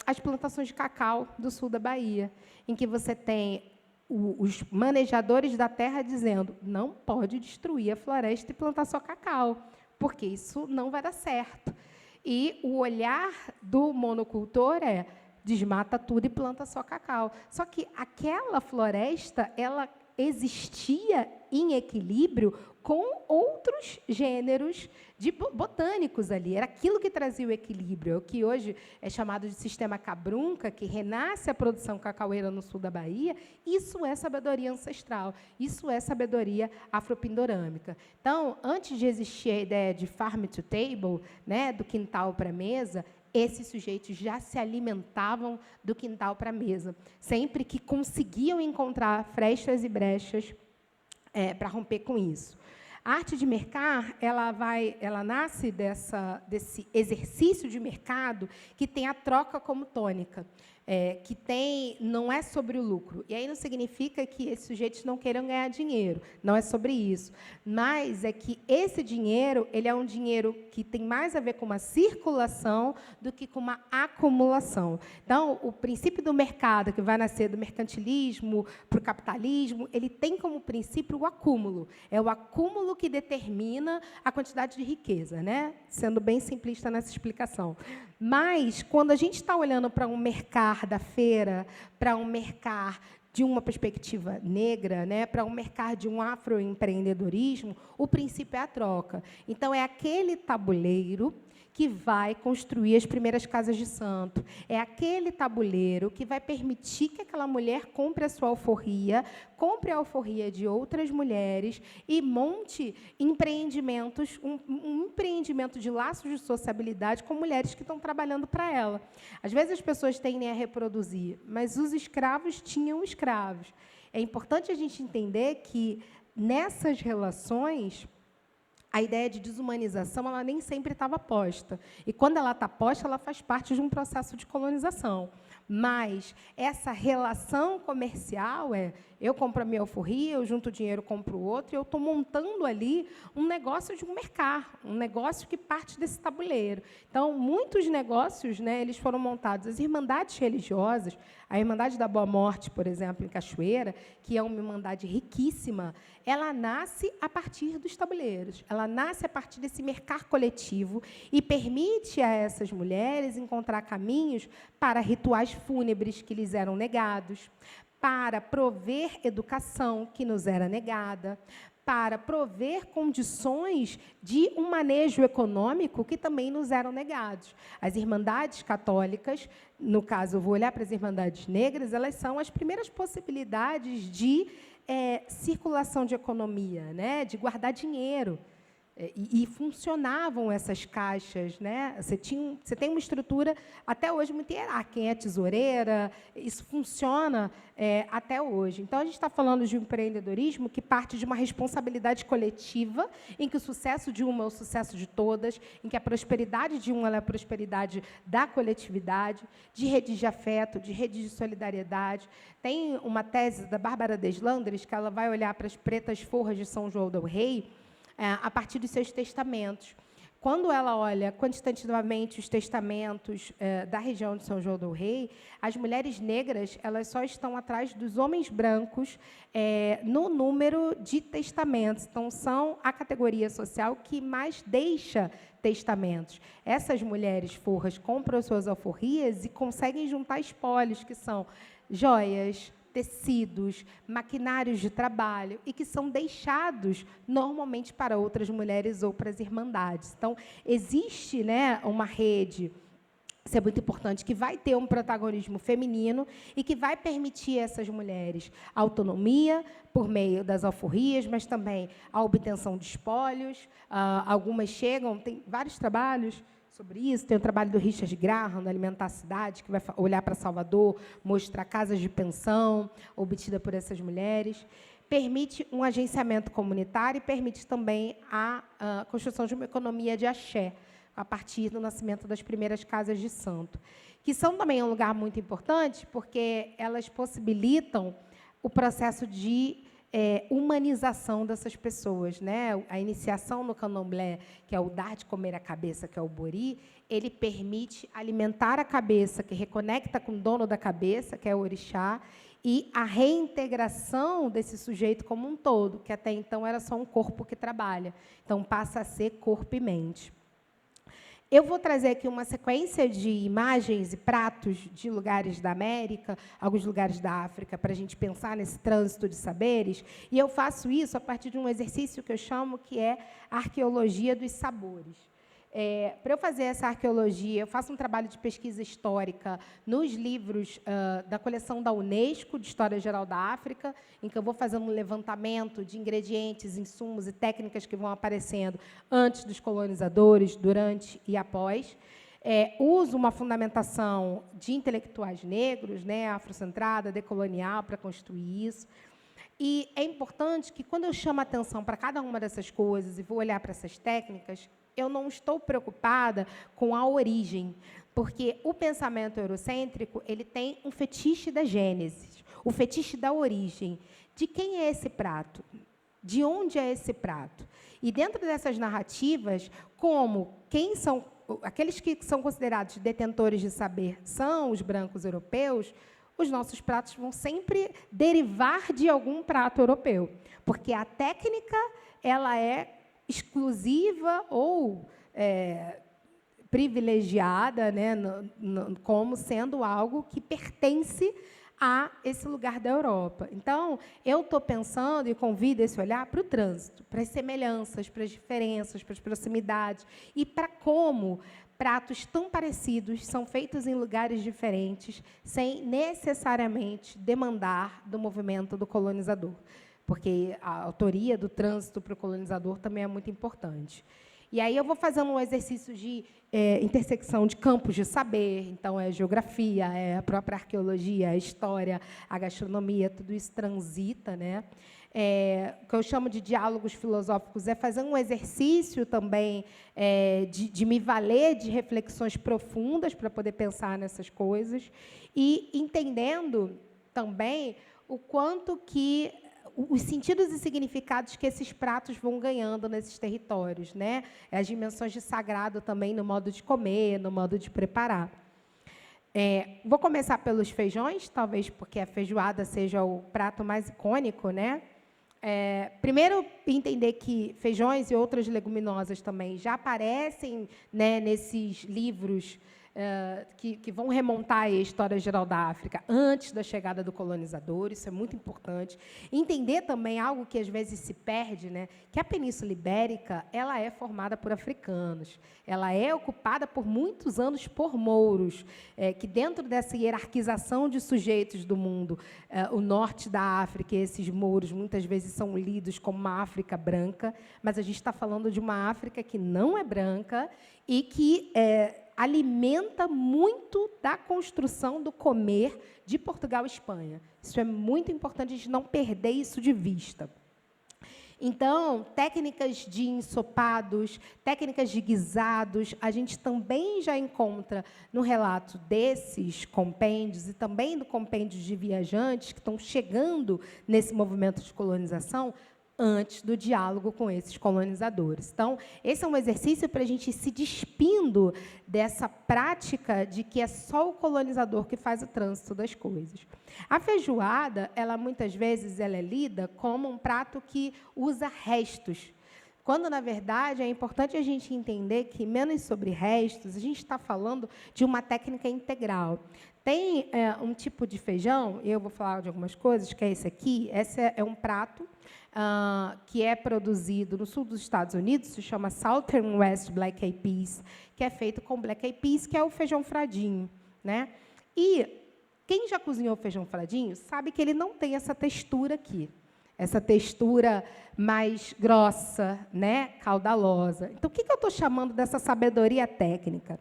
as plantações de cacau do sul da Bahia, em que você tem os manejadores da terra dizendo não pode destruir a floresta e plantar só cacau, porque isso não vai dar certo. E o olhar do monocultor é desmata tudo e planta só cacau. Só que aquela floresta ela existia em equilíbrio com outros gêneros de botânicos ali. Era aquilo que trazia o equilíbrio, o que hoje é chamado de sistema Cabrunca, que renasce a produção cacaueira no sul da Bahia. Isso é sabedoria ancestral, isso é sabedoria afropindorâmica. Então, antes de existir a ideia de farm to table, né, do quintal para a mesa, esses sujeitos já se alimentavam do quintal para a mesa, sempre que conseguiam encontrar frestas e brechas para romper com isso. A arte de mercar, ela nasce desse exercício de mercado que tem a troca como tônica, não é sobre o lucro. E aí não significa que esses sujeitos não queiram ganhar dinheiro, não é sobre isso. Mas é que esse dinheiro, ele é um dinheiro que tem mais a ver com uma circulação do que com uma acumulação. Então, o princípio do mercado, que vai nascer do mercantilismo para o capitalismo, ele tem como princípio o acúmulo. É o acúmulo que determina a quantidade de riqueza, né? Sendo bem simplista nessa explicação. Mas, quando a gente está olhando para um mercado da feira, para um mercado de uma perspectiva negra, né, para um mercado de um afroempreendedorismo, o princípio é a troca. Então, é aquele tabuleiro que vai construir as primeiras casas de santo. É aquele tabuleiro que vai permitir que aquela mulher compre a sua alforria, compre a alforria de outras mulheres e monte empreendimentos, um empreendimento de laços de sociabilidade com mulheres que estão trabalhando para ela. Às vezes as pessoas tendem a reproduzir, mas os escravos tinham escravos. É importante a gente entender que, nessas relações, a ideia de desumanização ela nem sempre estava posta. E, quando ela está posta, ela faz parte de um processo de colonização. Mas essa relação comercial eu compro a minha alforria, eu junto dinheiro, compro o outro, e eu estou montando ali um negócio de um mercado, um negócio que parte desse tabuleiro. Então, muitos negócios, né, eles foram montados. As irmandades religiosas, a Irmandade da Boa Morte, por exemplo, em Cachoeira, que é uma irmandade riquíssima, ela nasce a partir dos tabuleiros, ela nasce a partir desse mercado coletivo e permite a essas mulheres encontrar caminhos para rituais fúnebres que lhes eram negados, para prover educação que nos era negada, para prover condições de um manejo econômico que também nos eram negados. As irmandades católicas, no caso, eu vou olhar para as irmandades negras, elas são as primeiras possibilidades de circulação de economia, né, de guardar dinheiro. E funcionavam essas caixas, né? Você tem uma estrutura, até hoje, muito hierárquica. Quem é tesoureira, isso funciona até hoje. Então, a gente está falando de um empreendedorismo que parte de uma responsabilidade coletiva, em que o sucesso de uma é o sucesso de todas, em que a prosperidade de uma é a prosperidade da coletividade, de redes de afeto, de redes de solidariedade. Tem uma tese da Bárbara Deslandres, que ela vai olhar para as pretas forras de São João del Rei, a partir dos seus testamentos. Quando ela olha quantitativamente os testamentos da região de São João del Rei, as mulheres negras elas só estão atrás dos homens brancos no número de testamentos. Então, são a categoria social que mais deixa testamentos. Essas mulheres forras compram suas alforrias e conseguem juntar espólios, que são joias, tecidos, maquinários de trabalho, e que são deixados, normalmente, para outras mulheres ou para as irmandades. Então, existe, né, uma rede, isso é muito importante, que vai ter um protagonismo feminino e que vai permitir a essas mulheres autonomia por meio das alforrias, mas também a obtenção de espólios. Algumas chegam, tem vários trabalhos sobre isso. Tem o trabalho do Richard Graham, da Alimentar a Cidade, que vai olhar para Salvador, mostrar casas de pensão obtida por essas mulheres. Permite um agenciamento comunitário e permite também a construção de uma economia de axé, a partir do nascimento das primeiras casas de santo, que são também um lugar muito importante, porque elas possibilitam o processo de humanização dessas pessoas, né? A iniciação no candomblé, que é o dar de comer a cabeça, que é o bori, ele permite alimentar a cabeça, que reconecta com o dono da cabeça, que é o orixá, e a reintegração desse sujeito como um todo, que até então era só um corpo que trabalha. Então, passa a ser corpo e mente. Eu vou trazer aqui uma sequência de imagens e pratos de lugares da América, alguns lugares da África, para a gente pensar nesse trânsito de saberes, e eu faço isso a partir de um exercício que eu chamo que é a arqueologia dos sabores. Para eu fazer essa arqueologia, eu faço um trabalho de pesquisa histórica nos livros da coleção da Unesco, de História Geral da África, em que eu vou fazendo um levantamento de ingredientes, insumos e técnicas que vão aparecendo antes dos colonizadores, durante e após. Uso uma fundamentação de intelectuais negros, né, afrocentrada, decolonial, para construir isso. E é importante que, quando eu chamo a atenção para cada uma dessas coisas e vou olhar para essas técnicas, eu não estou preocupada com a origem, porque o pensamento eurocêntrico ele tem um fetiche da gênese, o fetiche da origem. De quem é esse prato? De onde é esse prato? E, dentro dessas narrativas, como quem são aqueles que são considerados detentores de saber são os brancos europeus, os nossos pratos vão sempre derivar de algum prato europeu, porque a técnica ela é exclusiva ou privilegiada, né, como sendo algo que pertence a esse lugar da Europa. Então, eu estou pensando e convido esse olhar para o trânsito, para as semelhanças, para as diferenças, para as proximidades e para como pratos tão parecidos são feitos em lugares diferentes, sem necessariamente demandar do movimento do colonizador, porque a autoria do trânsito para o colonizador também é muito importante. E aí eu vou fazendo um exercício de intersecção de campos de saber, então é geografia, é a própria arqueologia, a história, a gastronomia, tudo isso transita, né? O que eu chamo de diálogos filosóficos é fazer um exercício também de me valer de reflexões profundas para poder pensar nessas coisas e entendendo também o quanto que os sentidos e significados que esses pratos vão ganhando nesses territórios, né? As dimensões de sagrado também no modo de comer, no modo de preparar. Vou começar pelos feijões, talvez porque a feijoada seja o prato mais icônico, né? Primeiro, entender que feijões e outras leguminosas também já aparecem, né, nesses livros que vão remontar a história geral da África antes da chegada do colonizador, isso é muito importante. Entender também algo que às vezes se perde, né, que a Península Ibérica ela é formada por africanos, ela é ocupada por muitos anos por mouros, que dentro dessa hierarquização de sujeitos do mundo, o norte da África, esses mouros muitas vezes são lidos como uma África branca, mas a gente está falando de uma África que não é branca e que alimenta muito da construção do comer de Portugal e Espanha. Isso é muito importante a gente não perder isso de vista. Então, técnicas de ensopados, técnicas de guisados, a gente também já encontra no relato desses compêndios e também do compêndio de viajantes que estão chegando nesse movimento de colonização antes do diálogo com esses colonizadores. Então, esse é um exercício para a gente ir se despindo dessa prática de que é só o colonizador que faz o trânsito das coisas. A feijoada, ela muitas vezes ela é lida como um prato que usa restos, quando, na verdade, é importante a gente entender que, menos sobre restos, a gente está falando de uma técnica integral. Tem um tipo de feijão, e eu vou falar de algumas coisas, que é esse aqui. Esse é um prato que é produzido no sul dos Estados Unidos, se chama Southern West Black Eyed Peas, que é feito com black eyed peas, que é o feijão fradinho, né? E quem já cozinhou feijão fradinho sabe que ele não tem essa textura aqui, essa textura mais grossa, né, caudalosa. Então, o que eu estou chamando dessa sabedoria técnica?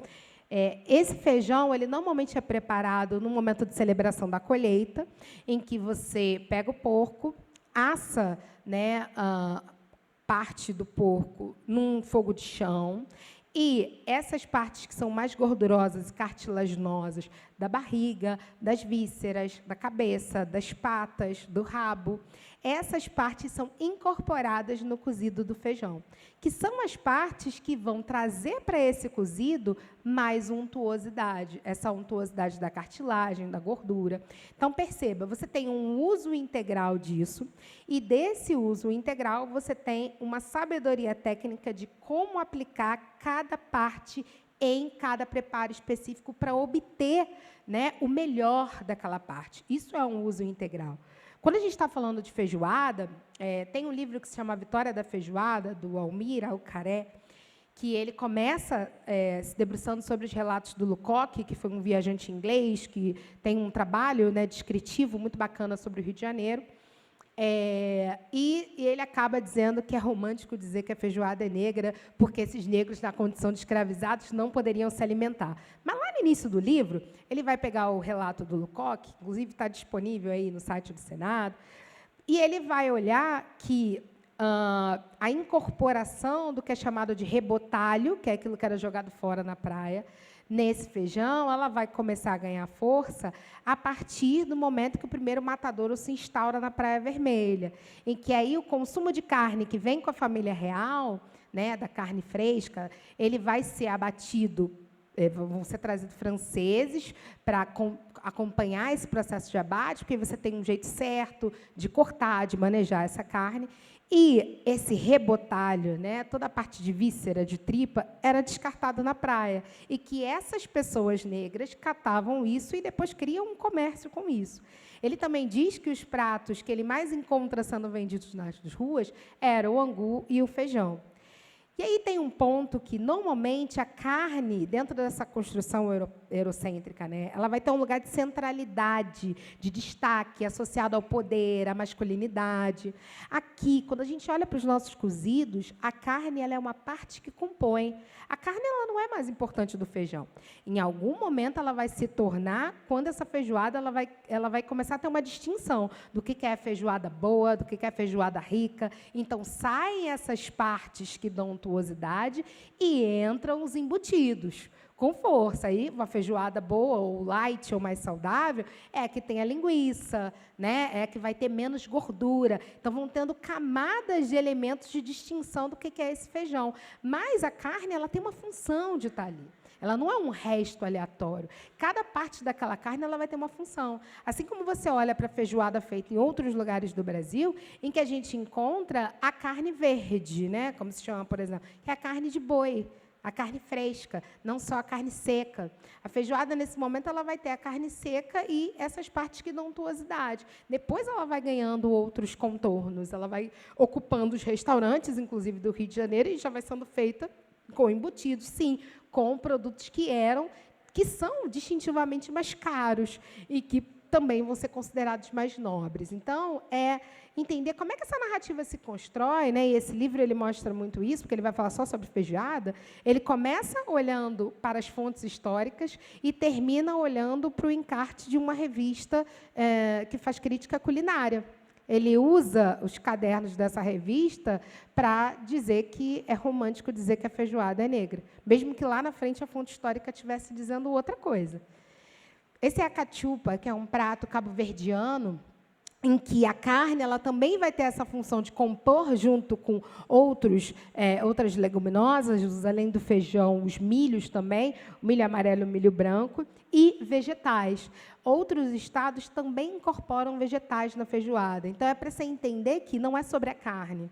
Esse feijão, ele normalmente é preparado no momento de celebração da colheita, em que você pega o porco, assa, né, parte do porco num fogo de chão, e essas partes que são mais gordurosas e cartilaginosas da barriga, das vísceras, da cabeça, das patas, do rabo, essas partes são incorporadas no cozido do feijão, que são as partes que vão trazer para esse cozido mais untuosidade, essa untuosidade da cartilagem, da gordura. Então, perceba, você tem um uso integral disso, e desse uso integral você tem uma sabedoria técnica de como aplicar cada parte em cada preparo específico para obter, né, o melhor daquela parte. Isso é um uso integral. Quando a gente está falando de feijoada, tem um livro que se chama A Vitória da Feijoada, do Almir Alcaré, que ele começa se debruçando sobre os relatos do Lucoque, que foi um viajante inglês, que tem um trabalho, né, descritivo muito bacana sobre o Rio de Janeiro. E ele acaba dizendo que é romântico dizer que a feijoada é negra, porque esses negros, na condição de escravizados, não poderiam se alimentar. Mas, lá no início do livro, ele vai pegar o relato do Lucoque, inclusive está disponível aí no site do Senado, E ele vai olhar que a incorporação do que é chamado de rebotalho, que é aquilo que era jogado fora na praia, nesse feijão, ela vai começar a ganhar força a partir do momento que o primeiro matadouro se instaura na Praia Vermelha, em que aí o consumo de carne que vem com a família real, né, da carne fresca, ele vai ser abatido, vão ser trazidos franceses para acompanhar esse processo de abate, porque você tem um jeito certo de cortar, de manejar essa carne. E esse rebotalho, né, toda a parte de víscera, de tripa, era descartado na praia. E que essas pessoas negras catavam isso e depois criam um comércio com isso. Ele também diz que os pratos que ele mais encontra sendo vendidos nas ruas eram o angu e o feijão. E aí tem um ponto que, normalmente, a carne, dentro dessa construção eurocêntrica, né, ela vai ter um lugar de centralidade, de destaque, associado ao poder, à masculinidade. Aqui, quando a gente olha para os nossos cozidos, a carne ela é uma parte que compõe. A carne ela não é mais importante do feijão. Em algum momento, ela vai se tornar, quando essa feijoada ela vai começar a ter uma distinção do que é feijoada boa, do que é feijoada rica. Então, saem essas partes que dão untuosidade e entram os embutidos, com força. Aí, uma feijoada boa, ou light, ou mais saudável, é que tem a linguiça, né? É que vai ter menos gordura. Então, vão tendo camadas de elementos de distinção do que é esse feijão. Mas a carne ela tem uma função de estar ali. Ela não é um resto aleatório. Cada parte daquela carne ela vai ter uma função. Assim como você olha para a feijoada feita em outros lugares do Brasil, em que a gente encontra a carne verde, né? Como se chama, por exemplo, que é a carne de boi, a carne fresca, não só a carne seca. A feijoada, nesse momento, ela vai ter a carne seca e essas partes que dão untuosidade. Depois ela vai ganhando outros contornos, ela vai ocupando os restaurantes, inclusive do Rio de Janeiro, e já vai sendo feita com embutidos, sim, com produtos que são distintivamente mais caros e que também vão ser considerados mais nobres. Então, é entender como é que essa narrativa se constrói, né? E esse livro ele mostra muito isso, porque ele vai falar só sobre feijoada. Ele começa olhando para as fontes históricas e termina olhando para o encarte de uma revista que faz crítica culinária. Ele usa os cadernos dessa revista para dizer que é romântico dizer que a feijoada é negra, mesmo que lá na frente a fonte histórica estivesse dizendo outra coisa. Esse é a cachupa, que é um prato cabo-verdiano, em que a carne ela também vai ter essa função de compor junto com outras leguminosas, além do feijão, os milhos também, o milho amarelo e o milho branco, e vegetais. Outros estados também incorporam vegetais na feijoada. Então, é para você entender que não é sobre a carne,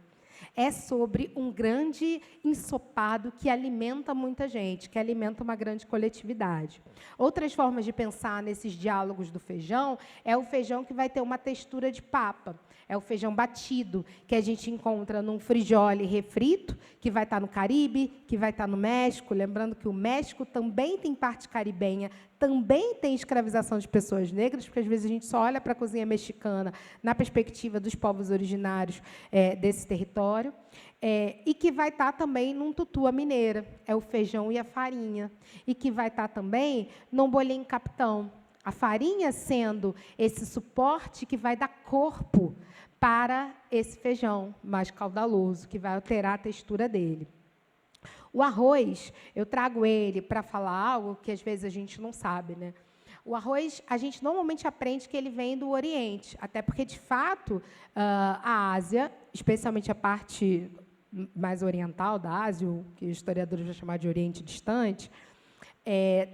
é sobre um grande ensopado que alimenta muita gente, que alimenta uma grande coletividade. Outras formas de pensar nesses diálogos do feijão é o feijão que vai ter uma textura de papa. É o feijão batido, que a gente encontra num frigiole refrito, que vai estar no Caribe, que vai estar no México. Lembrando que o México também tem parte caribenha, também tem escravização de pessoas negras, porque, às vezes, a gente só olha para a cozinha mexicana na perspectiva dos povos originários desse território. E que vai estar também num tutua mineira, é o feijão e a farinha. E que vai estar também num bolinho capitão. A farinha sendo esse suporte que vai dar corpo para esse feijão mais caudaloso, que vai alterar a textura dele. O arroz, eu trago ele para falar algo que, às vezes, a gente não sabe, né? O arroz, a gente normalmente aprende que ele vem do Oriente, até porque, de fato, a Ásia, especialmente a parte mais oriental da Ásia, o que os historiadores vão chamar de Oriente Distante,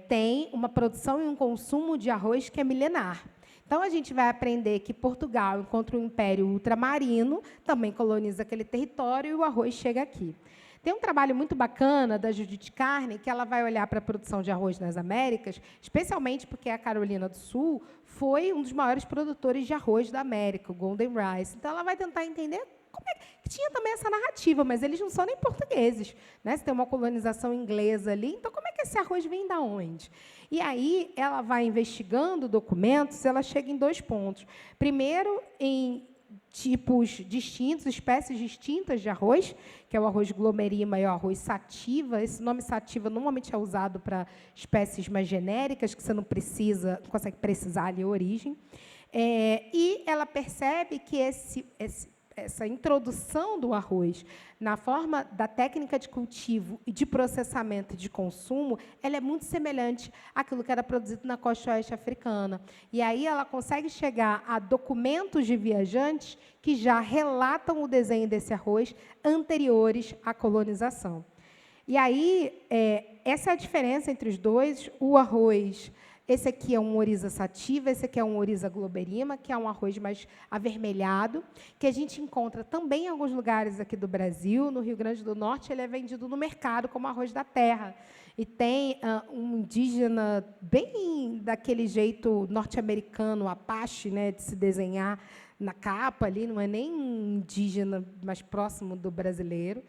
tem uma produção e um consumo de arroz que é milenar. Então, a gente vai aprender que Portugal, enquanto um império ultramarino, também coloniza aquele território e o arroz chega aqui. Tem um trabalho muito bacana da Judith Carney, que ela vai olhar para a produção de arroz nas Américas, especialmente porque a Carolina do Sul foi um dos maiores produtores de arroz da América, o Golden Rice. Então, ela vai tentar entender como é que tinha também essa narrativa, mas eles não são nem portugueses, né? Você tem uma colonização inglesa ali, então como é que esse arroz vem da onde? E aí ela vai investigando documentos, ela chega em 2 pontos. Primeiro, em tipos distintos, espécies distintas de arroz, que é o arroz glomerima e o arroz sativa. Esse nome sativa normalmente é usado para espécies mais genéricas, que você não consegue precisar ali a origem. E ela percebe que essa introdução do arroz na forma da técnica de cultivo e de processamento e de consumo, ela é muito semelhante àquilo que era produzido na costa oeste africana. E aí ela consegue chegar a documentos de viajantes que já relatam o desenho desse arroz anteriores à colonização. E aí, essa é a diferença entre os dois. O arroz, esse aqui é um Oryza sativa, esse aqui é um Oryza globerima, que é um arroz mais avermelhado, que a gente encontra também em alguns lugares aqui do Brasil. No Rio Grande do Norte, ele é vendido no mercado como arroz da terra. E tem um indígena bem daquele jeito norte-americano, Apache, né, de se desenhar na capa ali, não é nem um indígena mais próximo do brasileiro.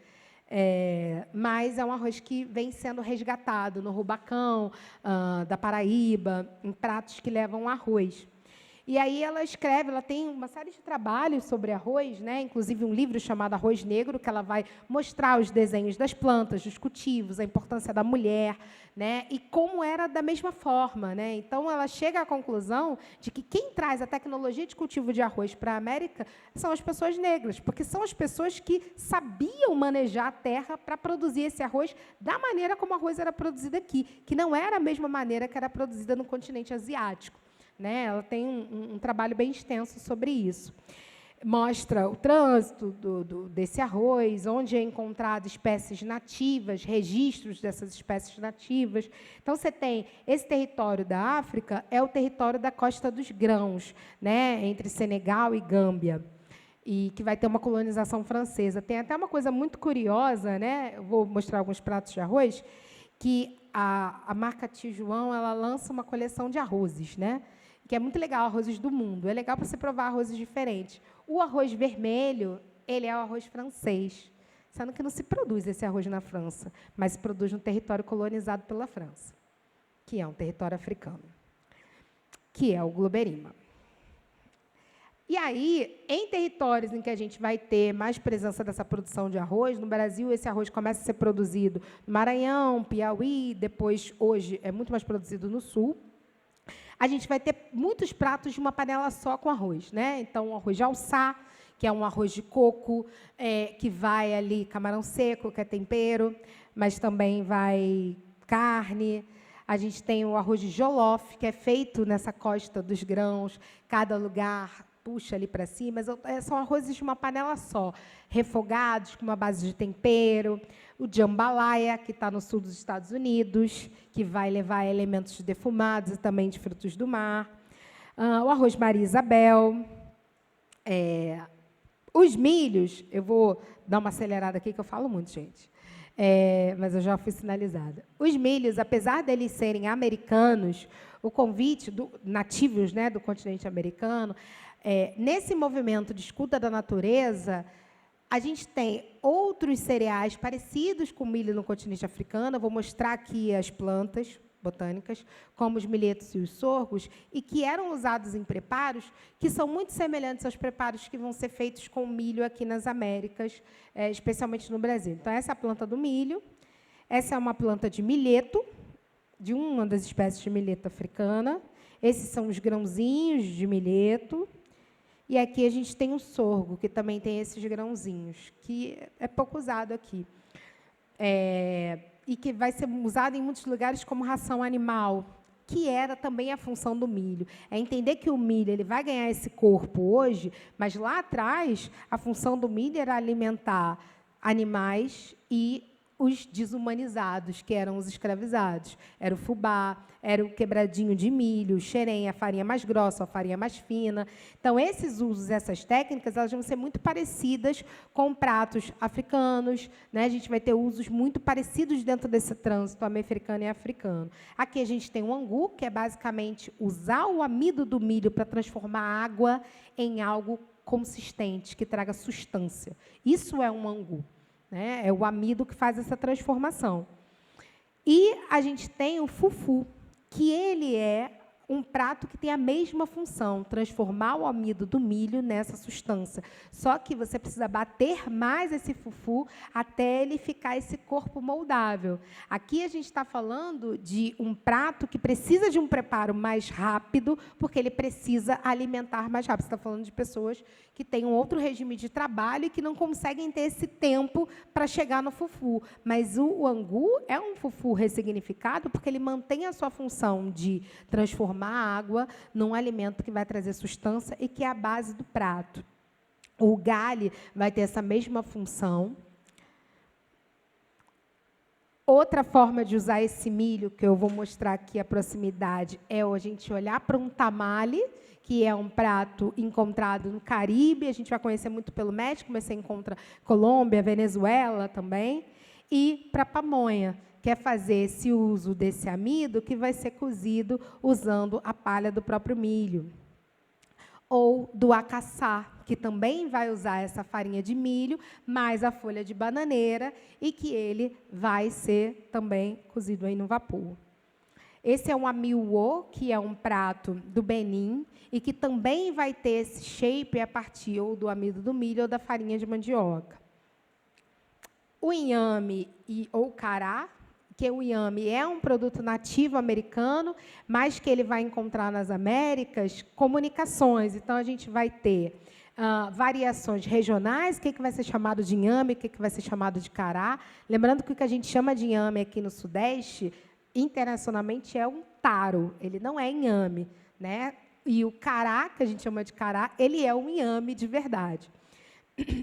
Mas é um arroz que vem sendo resgatado no Rubacão, da Paraíba, em pratos que levam arroz. E aí ela escreve, ela tem uma série de trabalhos sobre arroz, né? Inclusive um livro chamado Arroz Negro, que ela vai mostrar os desenhos das plantas, dos cultivos, a importância da mulher, né? E como era da mesma forma, né? Então ela chega à conclusão de que quem traz a tecnologia de cultivo de arroz para a América são as pessoas negras, porque são as pessoas que sabiam manejar a terra para produzir esse arroz da maneira como o arroz era produzido aqui, que não era a mesma maneira que era produzida no continente asiático. Né? Ela tem um trabalho bem extenso sobre isso. Mostra o trânsito desse arroz, onde é encontrado espécies nativas, registros dessas espécies nativas. Então, você tem esse território da África, é o território da Costa dos Grãos, né? Entre Senegal e Gâmbia, e que vai ter uma colonização francesa. Tem até uma coisa muito curiosa, né? Eu vou mostrar alguns pratos de arroz, que a marca Tio João, ela lança uma coleção de arrozes, né? Que é muito legal, arrozes do mundo. É legal para você provar arrozes diferentes. O arroz vermelho, ele é o arroz francês, sendo que não se produz esse arroz na França, mas se produz no território colonizado pela França, que é um território africano, que é o globerima. E aí, em territórios em que a gente vai ter mais presença dessa produção de arroz, no Brasil, esse arroz começa a ser produzido no Maranhão, Piauí, depois, hoje, é muito mais produzido no Sul. A gente vai ter muitos pratos de uma panela só com arroz, né? Então, o arroz de alçá, que é um arroz de coco, que vai ali camarão seco, que é tempero, mas também vai carne. A gente tem o arroz de jolof, que é feito nessa costa dos grãos, cada lugar puxa ali para cima, mas são arrozes de uma panela só, refogados, com uma base de tempero. O jambalaya, que está no sul dos Estados Unidos, que vai levar elementos defumados e também de frutos do mar. O arroz Maria Isabel. Os milhos, eu vou dar uma acelerada aqui, que eu falo muito, gente. Mas eu já fui sinalizada. Os milhos, apesar deles serem americanos, o convite nativos, né, do continente americano, nesse movimento de escuta da natureza, a gente tem outros cereais parecidos com o milho no continente africano. Eu vou mostrar aqui as plantas botânicas, como os milhetos e os sorgos, e que eram usados em preparos que são muito semelhantes aos preparos que vão ser feitos com milho aqui nas Américas, especialmente no Brasil. Então, essa é a planta do milho. Essa é uma planta de milheto, de uma das espécies de milheto africana. Esses são os grãozinhos de milheto. E aqui a gente tem o sorgo, que também tem esses grãozinhos, que é pouco usado aqui. E que vai ser usado em muitos lugares como ração animal, que era também a função do milho. É entender que o milho ele vai ganhar esse corpo hoje, mas lá atrás a função do milho era alimentar animais e os desumanizados, que eram os escravizados. Era o fubá, era o quebradinho de milho, o xerém, a farinha mais grossa, a farinha mais fina. Então, esses usos, essas técnicas, elas vão ser muito parecidas com pratos africanos, né? A gente vai ter usos muito parecidos dentro desse trânsito americano e africano. Aqui a gente tem o angu, que é basicamente usar o amido do milho para transformar a água em algo consistente, que traga sustância. Isso é um angu. É o amido que faz essa transformação. E a gente tem o fufu, que ele é um prato que tem a mesma função, transformar o amido do milho nessa substância. Só que você precisa bater mais esse fufu até ele ficar esse corpo moldável. Aqui a gente está falando de um prato que precisa de um preparo mais rápido, porque ele precisa alimentar mais rápido. Você está falando de pessoas que têm um outro regime de trabalho e que não conseguem ter esse tempo para chegar no fufu. Mas o angu é um fufu ressignificado porque ele mantém a sua função de transformar a água num alimento que vai trazer sustância e que é a base do prato. O gali vai ter essa mesma função. Outra forma de usar esse milho, que eu vou mostrar aqui a proximidade, é a gente olhar para um tamale, que é um prato encontrado no Caribe, a gente vai conhecer muito pelo México, mas você encontra Colômbia, Venezuela também, e para a pamonha, que é fazer esse uso desse amido que vai ser cozido usando a palha do próprio milho. Ou do acaçá, que também vai usar essa farinha de milho, mais a folha de bananeira, e que ele vai ser também cozido aí no vapor. Esse é um amiuô, que é um prato do Benin, e que também vai ter esse shape a partir ou do amido do milho ou da farinha de mandioca. O inhame ou cará, que o inhame é um produto nativo americano, mas que ele vai encontrar nas Américas comunicações. Então, a gente vai ter variações regionais, o que vai ser chamado de inhame, o que vai ser chamado de cará. Lembrando que o que a gente chama de inhame aqui no Sudeste, internacionalmente, é um taro, ele não é inhame, né? E o cará, que a gente chama de cará, ele é um inhame de verdade.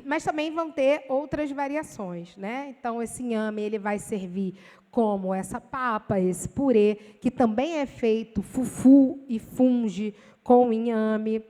Mas também vão ter outras variações, né? Então, esse inhame ele vai servir como essa papa, esse purê, que também é feito fufu e funge com inhame.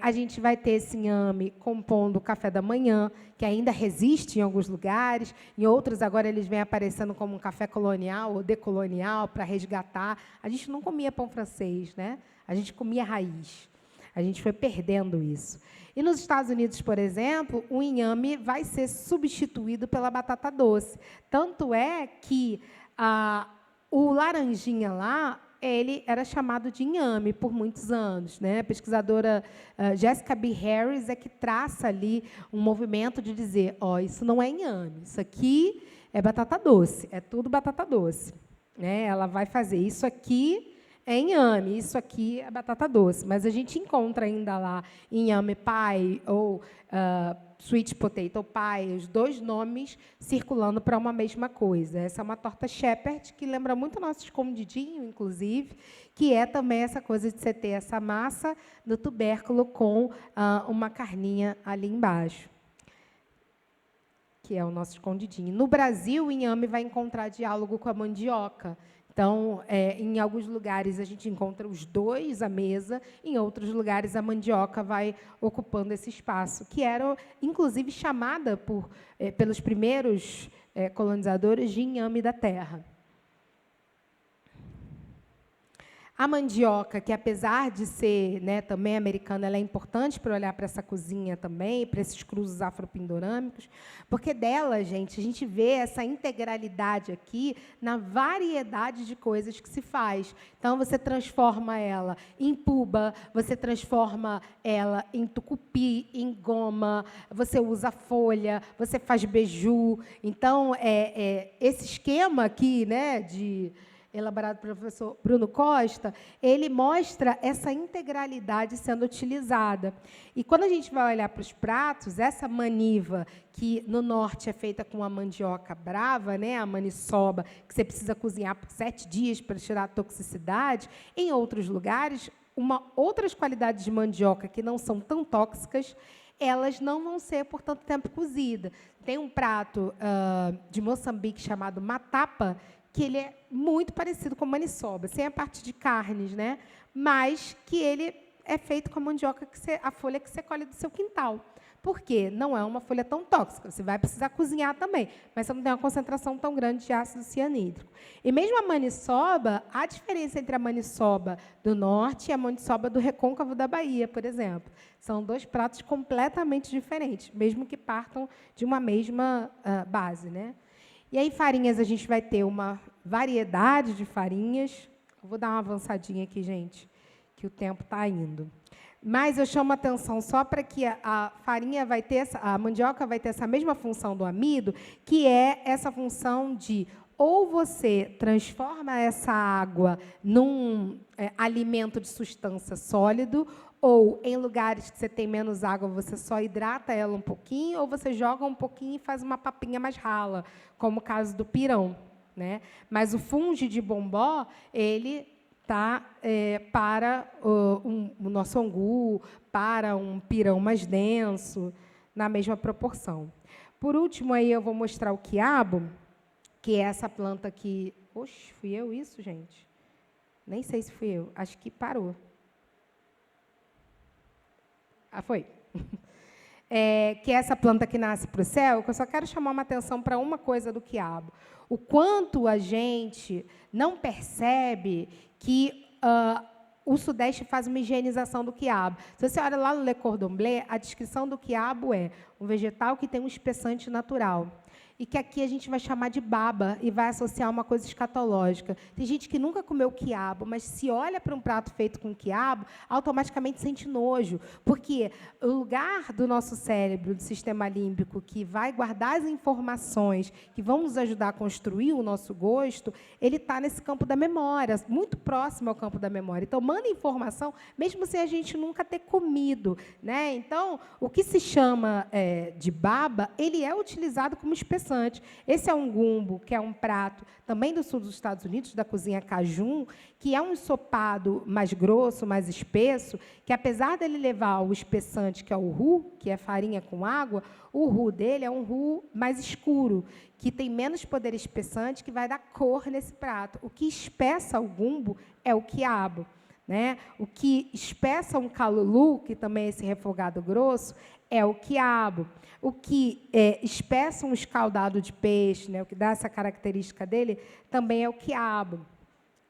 A gente vai ter esse inhame compondo o café da manhã, que ainda resiste em alguns lugares, em outros agora eles vêm aparecendo como um café colonial ou decolonial para resgatar. A gente não comia pão francês, né? A gente comia raiz. A gente foi perdendo isso. E nos Estados Unidos, por exemplo, o inhame vai ser substituído pela batata doce. Tanto é que o laranjinha lá, ele era chamado de inhame por muitos anos, né? A pesquisadora Jessica B. Harris é que traça ali um movimento de dizer, isso não é inhame, isso aqui é batata doce, é tudo batata doce, né? Ela vai fazer isso aqui é inhame, isso aqui é batata doce, mas a gente encontra ainda lá inhame pie ou sweet potato pie, os dois nomes circulando para uma mesma coisa. Essa é uma torta shepherd, que lembra muito o nosso escondidinho, inclusive, que é também essa coisa de você ter essa massa do tubérculo com uma carninha ali embaixo, que é o nosso escondidinho. No Brasil, o inhame vai encontrar diálogo com a mandioca. Então, em alguns lugares, a gente encontra os dois à mesa, em outros lugares, a mandioca vai ocupando esse espaço, que era, inclusive, chamada pelos primeiros colonizadores de inhame da terra. A mandioca, que apesar de ser, né, também americana, ela é importante para olhar para essa cozinha também, para esses cruzes afropindorâmicos, porque dela, gente, a gente vê essa integralidade aqui na variedade de coisas que se faz. Então, você transforma ela em puba, você transforma ela em tucupi, em goma, você usa folha, você faz beiju. Então, esse esquema aqui, né, elaborado pelo professor Bruno Costa, ele mostra essa integralidade sendo utilizada. E quando a gente vai olhar para os pratos, essa maniva, que no norte é feita com a mandioca brava, né, a maniçoba, que você precisa cozinhar por 7 dias para tirar a toxicidade, em outros lugares, outras qualidades de mandioca que não são tão tóxicas, elas não vão ser por tanto tempo cozidas. Tem um prato de Moçambique chamado matapa, que ele é muito parecido com a maniçoba, sem a parte de carnes, né? Mas que ele é feito com a mandioca, a folha que você colhe do seu quintal. Por quê? Não é uma folha tão tóxica, você vai precisar cozinhar também, mas você não tem uma concentração tão grande de ácido cianídrico. E mesmo a maniçoba, a diferença entre a maniçoba do norte e a maniçoba do recôncavo da Bahia, por exemplo, são dois pratos completamente diferentes, mesmo que partam de uma mesma base, né? E aí, farinhas, a gente vai ter uma variedade de farinhas. Eu vou dar uma avançadinha aqui, gente, que o tempo está indo. Mas eu chamo a atenção só para que a farinha vai ter, a mandioca vai ter essa mesma função do amido, que é essa função de ou você transforma essa água num alimento de substância sólido, ou em lugares que você tem menos água, você só hidrata ela um pouquinho, ou você joga um pouquinho e faz uma papinha mais rala, como o caso do pirão, né? Mas o fungo de bombó, ele tá, para o nosso angu, para um pirão mais denso, na mesma proporção. Por último, aí eu vou mostrar o quiabo, que é essa planta aqui. Oxe, fui eu isso, gente? Nem sei se fui eu. Acho que parou. Ah, foi. Que é essa planta que nasce para o céu, que eu só quero chamar uma atenção para uma coisa do quiabo. O quanto a gente não percebe que o Sudeste faz uma higienização do quiabo. Se você olha lá no Le Cordon Bleu, a descrição do quiabo é um vegetal que tem um espessante natural. E que aqui a gente vai chamar de baba e vai associar uma coisa escatológica. Tem gente que nunca comeu quiabo, mas se olha para um prato feito com quiabo, automaticamente sente nojo, porque o lugar do nosso cérebro, do sistema límbico, que vai guardar as informações que vão nos ajudar a construir o nosso gosto, ele está nesse campo da memória, muito próximo ao campo da memória. Então, manda informação, mesmo sem a gente nunca ter comido, né? Então, o que se chama de baba, ele é utilizado como espessante. Esse é um gumbo, que é um prato também do sul dos Estados Unidos, da cozinha cajun, que é um ensopado mais grosso, mais espesso, que, apesar dele levar o espessante, que é o roux, que é farinha com água, o roux dele é um roux mais escuro, que tem menos poder espessante, que vai dar cor nesse prato. O que espessa o gumbo é o quiabo, né? O que espessa um calulu, que também é esse refogado grosso, é o quiabo. O que espessa um escaldado de peixe, né, o que dá essa característica dele, também é o quiabo.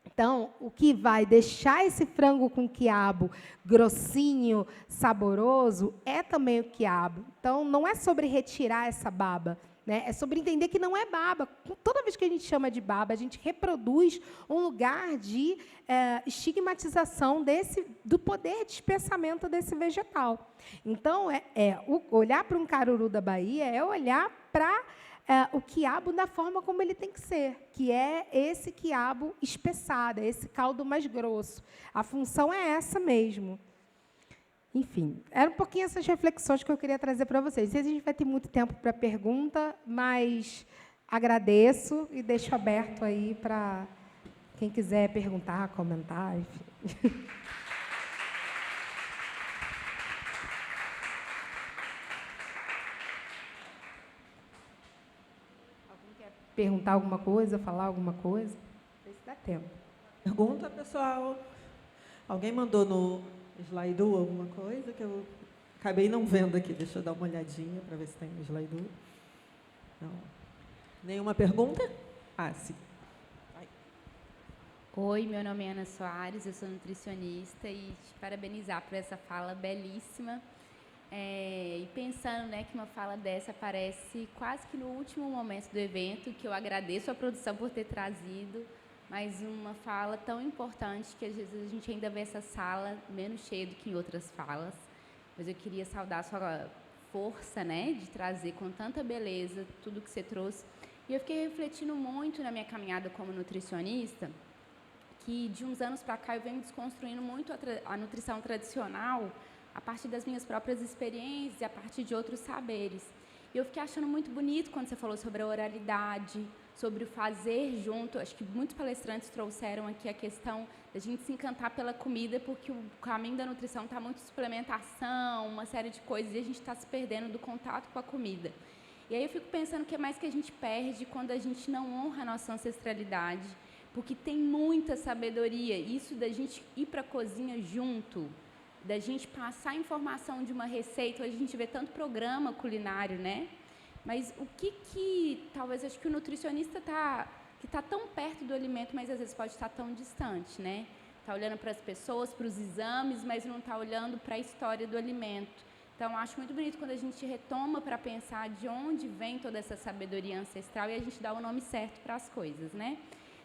Então, o que vai deixar esse frango com quiabo grossinho, saboroso, é também o quiabo. Então, não é sobre retirar essa baba, né? É sobre entender que não é baba. Toda vez que a gente chama de baba, a gente reproduz um lugar de estigmatização do poder de espessamento desse vegetal. Então, olhar para um caruru da Bahia é olhar para o quiabo da forma como ele tem que ser, que é esse quiabo espessado, esse caldo mais grosso. A função é essa mesmo. Enfim, eram um pouquinho essas reflexões que eu queria trazer para vocês. Não sei se a gente vai ter muito tempo para pergunta, mas agradeço e deixo aberto aí para quem quiser perguntar, comentar, enfim. Alguém quer perguntar alguma coisa, falar alguma coisa? Não sei se dá tempo. Pergunta, pessoal. Alguém mandou no Slido alguma coisa que eu acabei não vendo aqui. Deixa eu dar uma olhadinha para ver se tem no Slido. Não. Nenhuma pergunta? Ah, sim. Vai. Oi, meu nome é Ana Soares, eu sou nutricionista e te parabenizar por essa fala belíssima. E pensando, né, que uma fala dessa aparece quase que no último momento do evento, que eu agradeço a produção por ter trazido, mas uma fala tão importante que às vezes a gente ainda vê essa sala menos cheia do que em outras falas. Mas eu queria saudar a sua força, né, de trazer com tanta beleza tudo que você trouxe. E eu fiquei refletindo muito na minha caminhada como nutricionista, que de uns anos para cá eu venho desconstruindo muito a nutrição tradicional a partir das minhas próprias experiências e a partir de outros saberes. E eu fiquei achando muito bonito quando você falou sobre a oralidade, sobre o fazer junto. Acho que muitos palestrantes trouxeram aqui a questão da gente se encantar pela comida, porque o caminho da nutrição está muito suplementação, uma série de coisas, e a gente está se perdendo do contato com a comida. E aí eu fico pensando o que é mais que a gente perde quando a gente não honra a nossa ancestralidade, porque tem muita sabedoria. Isso da gente ir para a cozinha junto, da gente passar a informação de uma receita. Hoje a gente vê tanto programa culinário, né? Mas o que talvez, acho que o nutricionista que está tão perto do alimento, mas às vezes pode estar tão distante, né? Está olhando para as pessoas, para os exames, mas não está olhando para a história do alimento. Então, acho muito bonito quando a gente retoma para pensar de onde vem toda essa sabedoria ancestral e a gente dá o nome certo para as coisas, né?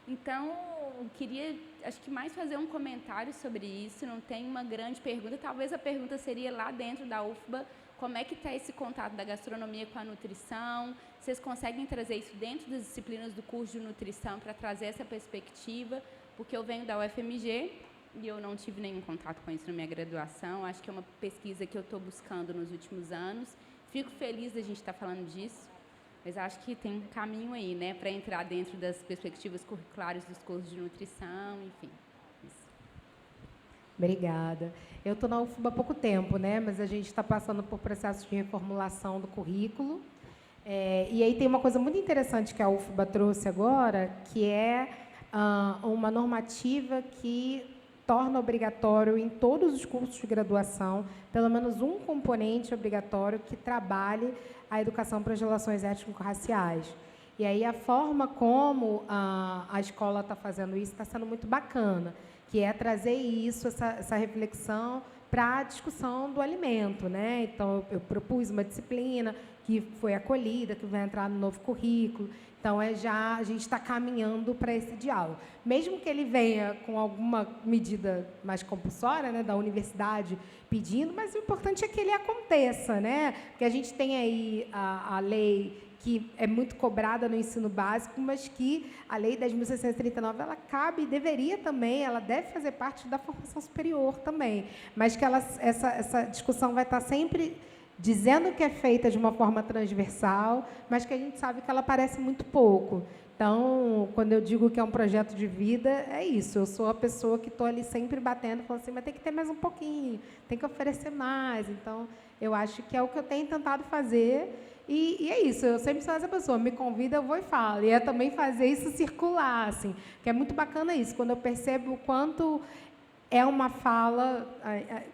Então, eu queria, acho que mais fazer um comentário sobre isso, não tem uma grande pergunta. Talvez a pergunta seria lá dentro da UFBA, como é que está esse contato da gastronomia com a nutrição? Vocês conseguem trazer isso dentro das disciplinas do curso de nutrição para trazer essa perspectiva? Porque eu venho da UFMG e eu não tive nenhum contato com isso na minha graduação. Acho que é uma pesquisa que eu estou buscando nos últimos anos. Fico feliz da gente estar falando disso, mas acho que tem um caminho aí, né, para entrar dentro das perspectivas curriculares dos cursos de nutrição, enfim. Isso. Obrigada. Eu estou na UFBA há pouco tempo, né, mas a gente está passando por processo de reformulação do currículo. E aí tem uma coisa muito interessante que a UFBA trouxe agora, que é uma normativa que torna obrigatório em todos os cursos de graduação, pelo menos um componente obrigatório que trabalhe a educação para as relações étnico-raciais. E aí a forma como a escola está fazendo isso está sendo muito bacana, que é trazer isso, essa reflexão para a discussão do alimento, né? Então, eu propus uma disciplina que foi acolhida, que vai entrar no novo currículo. Então, a gente está caminhando para esse diálogo. Mesmo que ele venha com alguma medida mais compulsória, né, da universidade pedindo, mas o importante é que ele aconteça, né? Porque a gente tem aí a lei que é muito cobrada no ensino básico, mas que a Lei 10.639, ela cabe e deveria também, ela deve fazer parte da formação superior também, mas que essa discussão vai estar sempre dizendo que é feita de uma forma transversal, mas que a gente sabe que ela aparece muito pouco. Então, quando eu digo que é um projeto de vida, é isso. Eu sou a pessoa que estou ali sempre batendo, falando assim, mas tem que ter mais um pouquinho, tem que oferecer mais. Então, eu acho que é o que eu tenho tentado fazer. E é isso, eu sempre sou essa pessoa, me convida, eu vou e falo. E é também fazer isso circular, assim, que é muito bacana isso, quando eu percebo o quanto é uma fala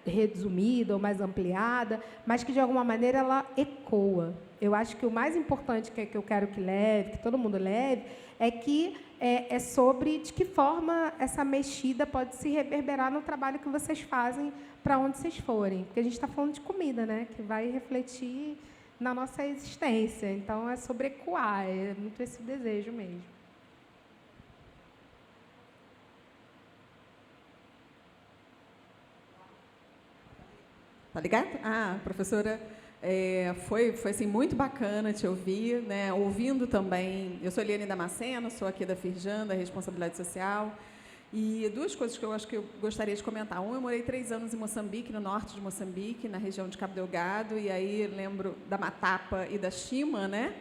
resumida ou mais ampliada, mas que, de alguma maneira, ela ecoa. Eu acho que o mais importante que eu quero que leve, que todo mundo leve, é que é sobre de que forma essa mexida pode se reverberar no trabalho que vocês fazem para onde vocês forem. Porque a gente está falando de comida, né, que vai refletir na nossa existência. Então, é sobre ecoar, é muito esse desejo mesmo. Tá ligado? Professora, foi assim, muito bacana te ouvir, né? Ouvindo também. Eu sou Eliane Damasceno, sou aqui da Firjan, da Responsabilidade Social. E duas coisas que eu acho que eu gostaria de comentar. Eu morei 3 anos em Moçambique, no norte de Moçambique, na região de Cabo Delgado, e aí lembro da matapa e da chima, né?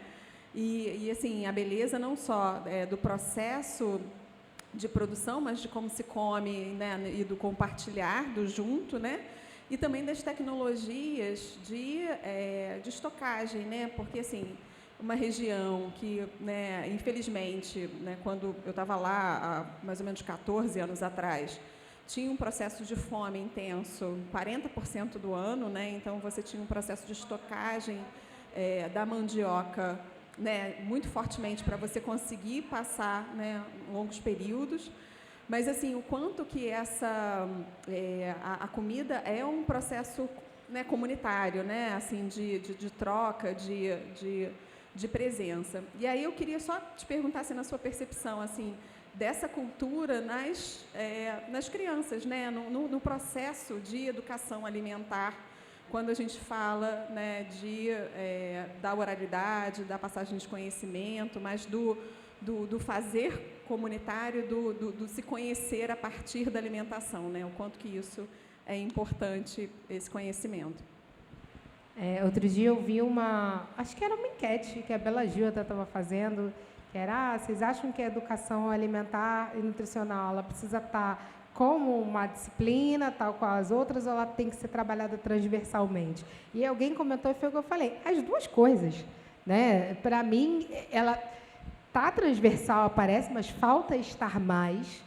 E assim, a beleza não só do processo de produção, mas de como se come, né? E do compartilhar, do junto, né? E também das tecnologias de estocagem, né? Porque, assim, uma região que, né, infelizmente, né, quando eu estava lá, há mais ou menos 14 anos atrás, tinha um processo de fome intenso, 40% do ano, né? Então, você tinha um processo de estocagem da mandioca, né, muito fortemente para você conseguir passar, né, longos períodos. Mas, assim, o quanto que a comida é um processo, né, comunitário, né, assim, de troca, de presença. E aí eu queria só te perguntar, assim, na sua percepção, assim, dessa cultura nas crianças, né, no processo de educação alimentar, quando a gente fala, né, da oralidade, da passagem de conhecimento, mas do fazer comunitário, do se conhecer a partir da alimentação, né? O quanto que isso é importante, esse conhecimento. Outro dia eu vi acho que era uma enquete que a Bela Gil até estava fazendo, que era, vocês acham que a educação alimentar e nutricional ela precisa estar como uma disciplina, tal qual as outras, ou ela tem que ser trabalhada transversalmente? E alguém comentou, e foi o que eu falei, as duas coisas, né? Para mim, ela está transversal, aparece, mas falta estar mais,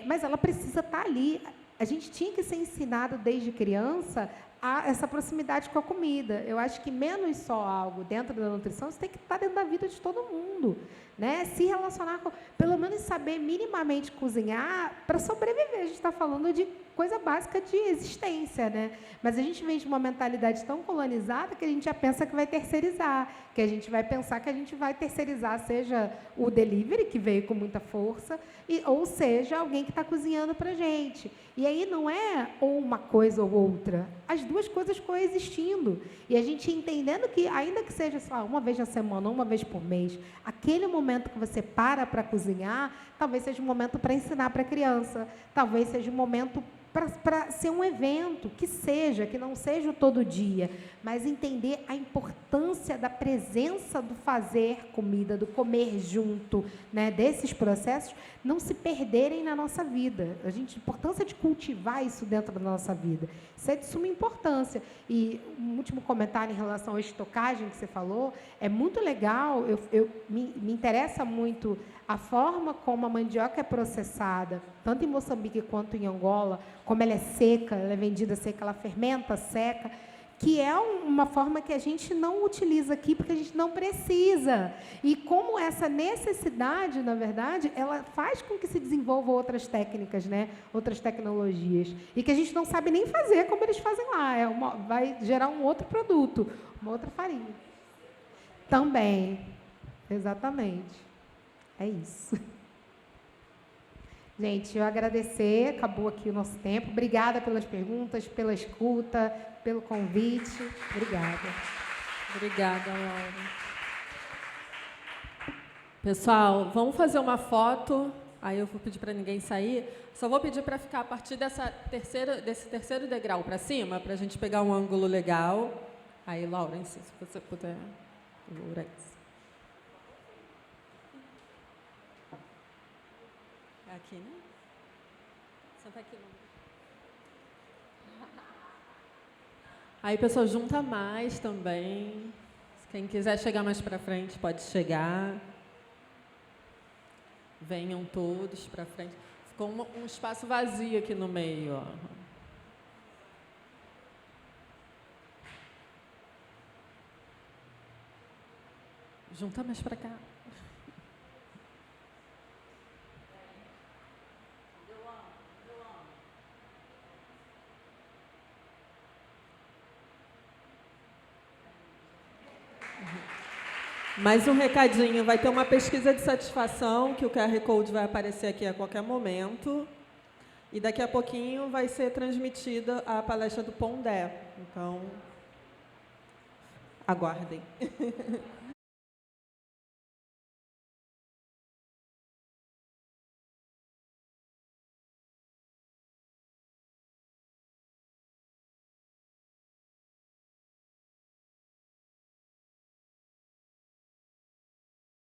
mas ela precisa estar ali. A gente tinha que ser ensinado desde criança a essa proximidade com a comida. Eu acho que menos só algo dentro da nutrição, isso tem que estar dentro da vida de todo mundo, né? Se relacionar com, pelo menos saber minimamente cozinhar para sobreviver. A gente está falando de coisa básica de existência, né? Mas a gente vem de uma mentalidade tão colonizada que a gente já pensa que vai terceirizar, que a gente vai pensar que a gente vai terceirizar, seja o delivery, que veio com muita força, ou seja, alguém que está cozinhando para a gente. E aí não é ou uma coisa ou outra, as duas coisas coexistindo. E a gente entendendo que, ainda que seja só uma vez na semana, uma vez por mês, aquele momento que você para cozinhar, talvez seja um momento para ensinar para a criança, talvez seja um momento para ser um evento, que não seja o todo dia, mas entender a importância da presença do fazer comida, do comer junto, né, desses processos, não se perderem na nossa vida. A importância de cultivar isso dentro da nossa vida. Isso é de suma importância. E um último comentário em relação à estocagem que você falou, é muito legal, me interessa muito a forma como a mandioca é processada, tanto em Moçambique quanto em Angola, como ela é seca, ela é vendida seca, ela fermenta, seca, que é uma forma que a gente não utiliza aqui, porque a gente não precisa. E como essa necessidade, na verdade, ela faz com que se desenvolvam outras técnicas, né? Outras tecnologias, e que a gente não sabe nem fazer como eles fazem lá. Vai gerar um outro produto, uma outra farinha. Também, exatamente. É isso. Gente, eu agradecer, acabou aqui o nosso tempo. Obrigada pelas perguntas, pela escuta, pelo convite. Obrigada. Obrigada, Laura. Pessoal, vamos fazer uma foto. Aí eu vou pedir para ninguém sair. Só vou pedir para ficar a partir desse terceiro degrau para cima, para a gente pegar um ângulo legal. Aí, Laurence, se você puder. Laurence. Aqui, né? Senta aqui. Aí, pessoal, junta mais também. Quem quiser chegar mais para frente, pode chegar. Venham todos para frente. Ficou um espaço vazio aqui no meio, ó. Junta mais para cá. Mais um recadinho, vai ter uma pesquisa de satisfação, que o QR Code vai aparecer aqui a qualquer momento. E daqui a pouquinho vai ser transmitida a palestra do Pondé. Então, aguardem.